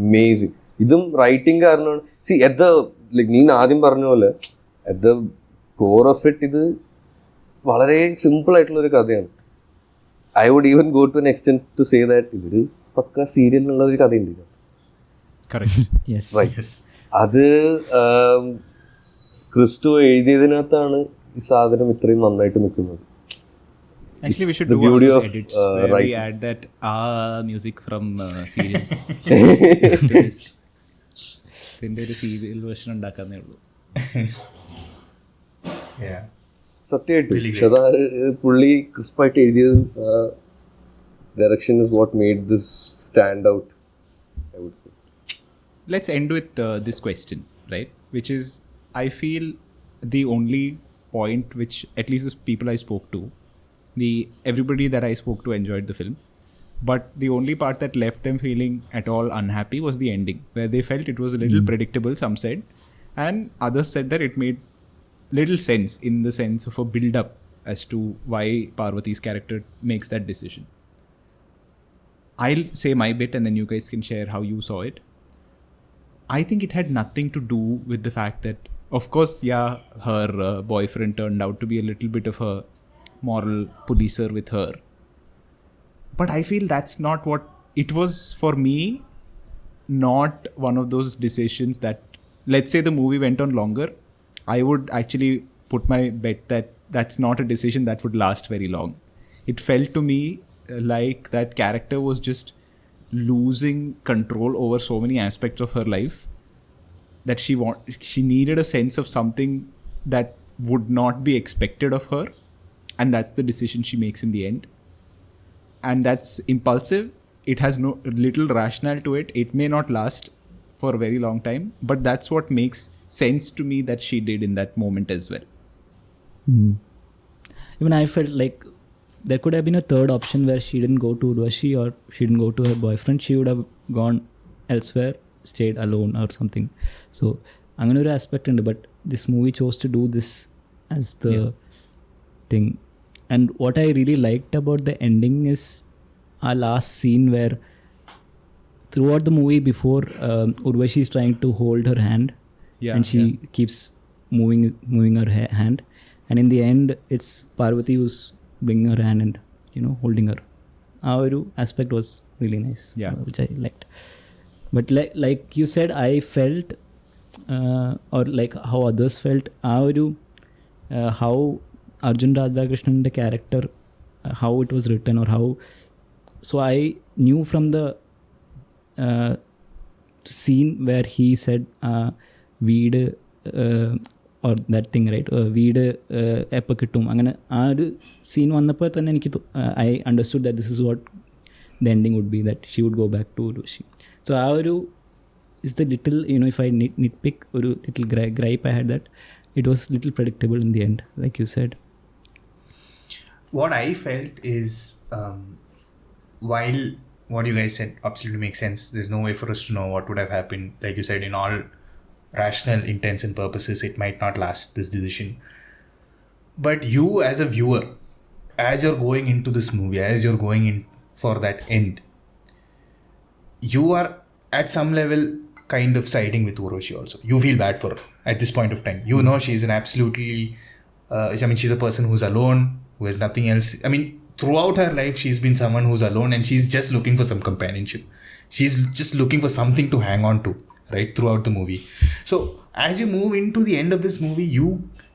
amazing. ഇതും writing കാരണമാണ്. See at the like നീ ആദ്യം പറഞ്ഞ പോലെ at the core of it ഇത് വളരെ സിമ്പിൾ ആയിട്ടുള്ളൊരു കഥയാണ്. I would even go to an extent to say that ഇതൊരു പക്ക സീരിയലിനുള്ളൊരു കഥയുണ്ട്. yes. അത് ക്രിസ്റ്റു എഴുതിയതിനകത്താണ് ഈ സാധനം ഇത്രയും നന്നായിട്ട് നിൽക്കുന്നത്. Actually, we should the do one of beauty those of, edits where right. we add that music from series. ഇതിന്റെ ഒരു സീരിയൽ വേർഷൻ ഉണ്ടാക്കാന്നേ ഉള്ളൂ. Yeah. സത്യമായിട്ടും പക്ഷെ അത് പുള്ളി ക്രിസ്പായിട്ട് എഴുതിയതും direction is what made this stand out, I would say. Let's end with this question, right? Which is, I feel the only point which at least the people I spoke to, everybody that I spoke to enjoyed the film, but the only part that left them feeling at all unhappy was the ending, where they felt it was a little predictable, some said, and others said that it made little sense in the sense of a build-up as to why Parvathy's character makes that decision. I'll say my bit and then you guys can share how you saw it. I think it had nothing to do with the fact that, of course, her boyfriend turned out to be a little bit of a moral policer with her. But I feel that's not what it was for me. Not one of those decisions that, let's say the movie went on longer, I would actually put my bet that that's not a decision that would last very long. It felt to me like that character was just losing control over so many aspects of her life that she needed a sense of something that would not be expected of her, and that's the decision she makes in the end. And that's impulsive. It has no little rationale to it. It may not last for a very long time, but that's what makes sense to me that she did in that moment as well. Even I felt like there could have been a third option where she didn't go to Urvashi or she didn't go to her boyfriend. She would have gone elsewhere, stayed alone or something. So അങ്ങനെ ഒരു aspect ഉണ്ട്. But this movie chose to do this as the thing. And what I really liked about the ending is our last scene where throughout the movie before Urvashi is trying to hold her hand and she keeps moving her hand, and in the end it's Parvathy who's bringing her hand and holding her. Our aspect was really nice, which I liked. But like you said, I felt or like how others felt, how Arjun Radhakrishnan character, how it was written or how, so I knew from the scene where he said veed or that thing, right, veed eppa kittum angane aa oru scene vannappo thanne enikku I understood that this is what the ending would be, that she would go back to Urvashi. So aa oru is the little, if I nitpick oru little gripe I had, that it was little predictable in the end, like you said. What I felt is, while what you guys said absolutely makes sense, there's no way for us to know what would have happened. Like you said, in all rational intents and purposes, it might not last, this decision. But you as a viewer, as you're going into this movie, as you're going in for that end, you are at some level kind of siding with Urvashi also. You feel bad for her at this point of time. You know she's an absolutely, she's a person who's alone, who has nothing else. Throughout her life, she's been someone who's alone and she's just looking for some companionship. She's just looking for something to hang on to, right, throughout the movie. So, as you move into the end of this movie, you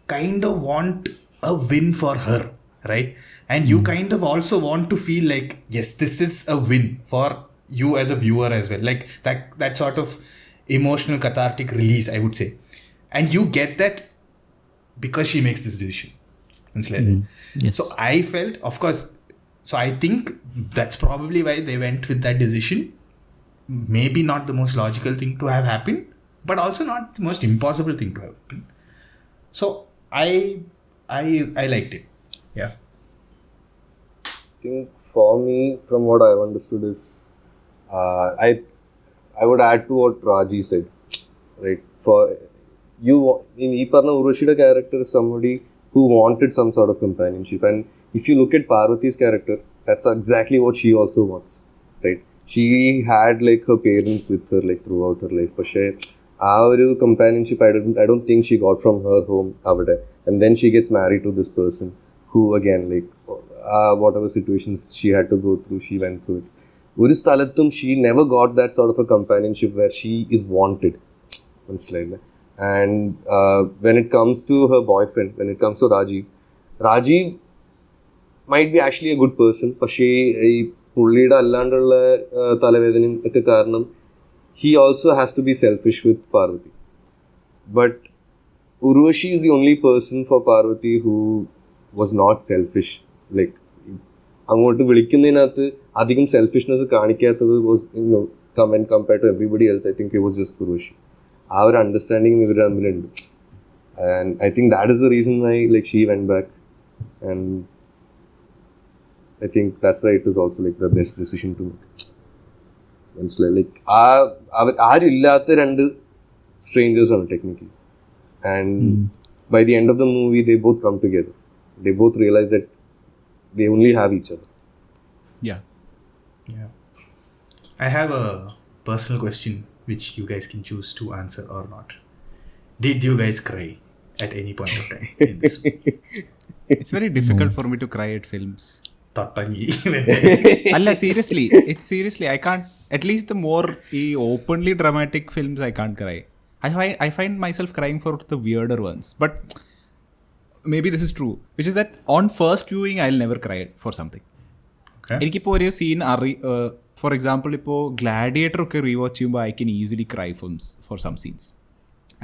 kind of want a win for her, right? And you kind of also want to feel like, yes, this is a win for you as a viewer as well. Like, that sort of emotional cathartic release, I would say. And you get that because she makes this decision. Yes. So I felt, of course, so I think that's probably why they went with that decision. Maybe not the most logical thing to have happened, but also not the most impossible thing to have happened. So I liked it. Yeah. I think for me, from what I have understood is, I would add to what Raji said, right? For you, in Iparna Urvashi's character is somebody who wanted some sort of companionship, and if you look at Parvathy's character, that's exactly what she also wants, right? She had like her parents with her like throughout her life, but our companionship I don't think she got from her home avade, and then she gets married to this person who again like whatever situations she had to go through, she went through it. Oru stalathum she never got that sort of a companionship where she is wanted. And when it comes to her boyfriend, when it comes to Rajeev might be actually a good person, പക്ഷേ ഈ പുള്ളിയുടെ അല്ലാണ്ടുള്ള തലവേദനയും ഒക്കെ കാരണം he also has to be selfish with Parvathy. But Urvashi is the only person for Parvathy who was not selfish. Like, അങ്ങോട്ട് വിളിക്കുന്നതിനകത്ത് അധികം selfishness കാണിക്കാത്തത് was, compared to everybody else, I think it was just Urvashi. Our understanding ഇവർ തമ്മിലുണ്ട്, and I think that is the reason why like she went back, and I think that's why it was also like the best decision to make. It's like ആരില്ലാത്ത രണ്ട് strangers ആണ് technically, and by the end of the movie they both come together. They both realize that they only have each other. Yeah. I have a personal question which you guys can choose to answer or not. Did you guys cry at any point of time in this movie? It's very difficult for me to cry at films. Tattangi. Allah, seriously. It's seriously. I can't. At least the more openly dramatic films, I can't cry. I find myself crying for the weirder ones. But maybe this is true, which is that on first viewing I'll never cry for something. Okay. എനിക്കിപ്പോൾ ഒരു scene for example ഇപ്പോൾ Gladiator ഒക്കെ rewatch ചെയ്യുമ്പോൾ I can easily cry for some scenes.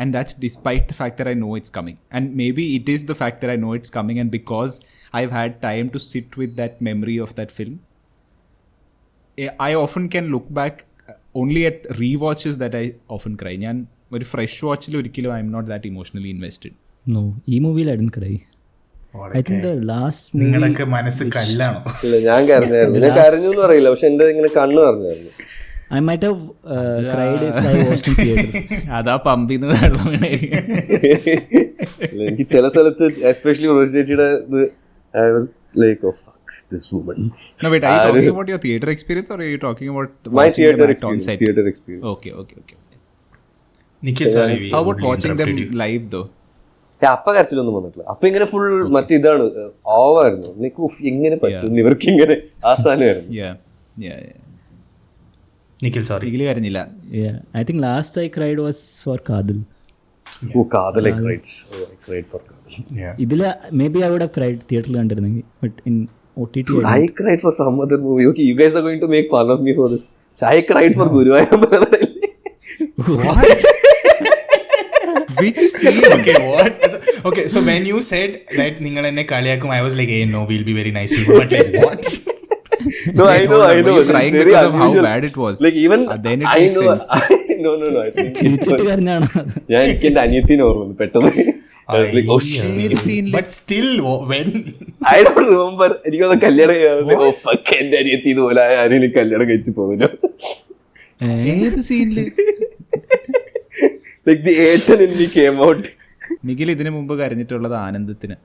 And that's despite the fact that I know it's coming. And maybe it is the fact that I know it's coming, and because I've had time to sit with that memory of that film, I often can look back only at rewatches that I often cry. ഞാൻ ഒരു fresh വാച്ചിൽ ഒരിക്കലും I am not that emotionally invested. No, ഈ മൂവിയിൽ I didn't cry. I think the last movie... നിങ്ങളൊക്കെ മനസ്സ് കല്ലാണോ? ഇല്ല, ഞാൻ കരഞ്ഞായിരുന്നു. ഞാൻ കരഞ്ഞു എന്ന് അറിയില്ല, പക്ഷെ എന്റെ ഇങ്ങനെ കണ്ണ് പറഞ്ഞായിരുന്നു. I might have cried if I watched in theater. അതാ പമ്പിന്ന് വെള്ളം വീണേ. എനിക്ക് ചില സ്ഥലത്ത് എസ്പെഷ്യലി ഉർവശി ചേച്ചിയുടെ I was like, oh fuck this woman. No wait, are you talking about your theater experience or are you talking about my watching them theater on set? experience. Okay. Nikhil, sorry. How about watching them live though? അപ്പ കരച്ചിലൊന്നും വന്നിട്ടില്ല. അപ്പൊ ഇങ്ങനെ full മറ്റിതാണ് ഓവായിരുന്നു. എനിക്ക് എങ്ങനെ പറ്റും ഇവർക്ക് ഇങ്ങനെ ആസാനമായിരുന്നു. Yeah. Nikhil, sorry. Nikhil കരഞ്ഞില്ല. Yeah, I think last I cried was for Kadal. Oh, Kadal, I cried. Oh, I cried for Kadal. Yeah. ഇതിൽ maybe I would have cried theater കണ്ടിരുന്നെങ്കിൽ, but in OTT Dude, I cried for some other movie. Okay, you guys are going to make fun of me for this. So I cried for Guruvayur. What? Which scene? Okay, what? Okay, so when you said that നിങ്ങൾ എന്നെ കളിയാക്കും, I was like, hey, no, we'll be very nice people. But like, what? No, I know. Were you crying Very because of how unusual. bad it was? Like even then it I makes know. sense. No. I think ചിരിച്ചിട്ട് കരഞ്ഞാണ്. ഞാൻ എനിക്ക് എന്റെ അനിയത്തിനെ ഓർമ്മ വന്നു പെട്ടെന്ന്. I was like, oh shit. But still, when? I don't remember. എനിക്കത് കല്യാണം ചെയ്യാൻ oh fuck എന്റെ അനിയത്തി ഇതുപോലെ ആരെങ്കിലും കല്യാണം കഴിച്ചു പോകുന്നു. ഏത് സീനില്? Like the Asian in me came out. Nikhil ഇതിനു മുമ്പ് കരഞ്ഞിട്ടുള്ളത് ആനന്ദത്തിന്.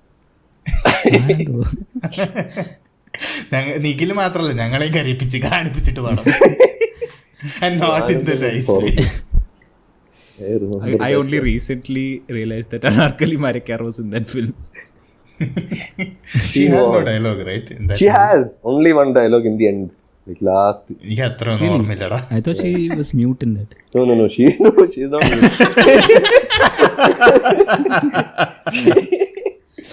നിഖിൽ മാത്രല്ല, ഞങ്ങളെയും കരയിപ്പിച്ച് കാണിപ്പിച്ചിട്ട് വേണം. And not in the nice way. I only recently realized that Anarkali Marikkar was in that film. She has no dialogue, right? In that She movie. has only one dialogue in the end. Like last. എനിക്ക് അത്ര ഒന്നും ഓർമ്മയില്ലടാ. I thought she was mute in that. No. She's not mute.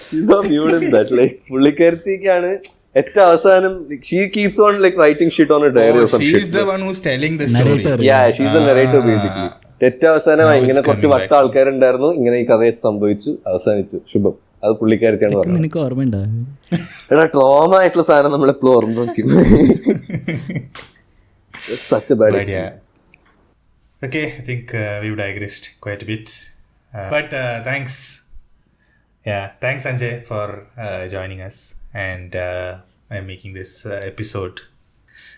She's not mute in that. Like പുള്ളിക്കാരത്തിക്കാണ് ഏറ്റവും അവസാനം she keeps on like writing shit on her diary or some shit. She's the one who's telling the story. Narrator. Yeah, she's the narrator basically. ഏറ്റവും അവസാനം ഇങ്ങനെ കുറച്ച് വട്ട ആൾക്കാരുണ്ടായിരുന്നു, ഇങ്ങനെ ഈ കഥ സംഭവിച്ചു, അവസാനിച്ചു, ശുഭം. അത് പുള്ളിക്കാരത്തിയാണ് പറഞ്ഞത്. നിനക്ക് ഓർമ്മയുണ്ടോ? എടാ ട്രോമ ആയിട്ടുള്ള സാധനം നമ്മളെപ്പോഴും ഓർമ്മ നോക്കി. Such a bad experience. Okay, I think we've digressed quite a bit. But thanks. Yeah, thanks Sanjay for joining us and making this episode.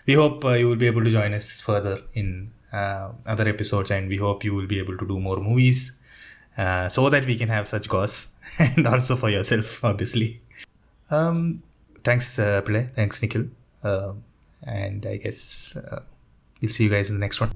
We hope you will be able to join us further in other episodes, and we hope you will be able to do more movies so that we can have such goss and also for yourself, obviously. Thanks Pillai, thanks Nikhil, and I guess we'll see you guys in the next one.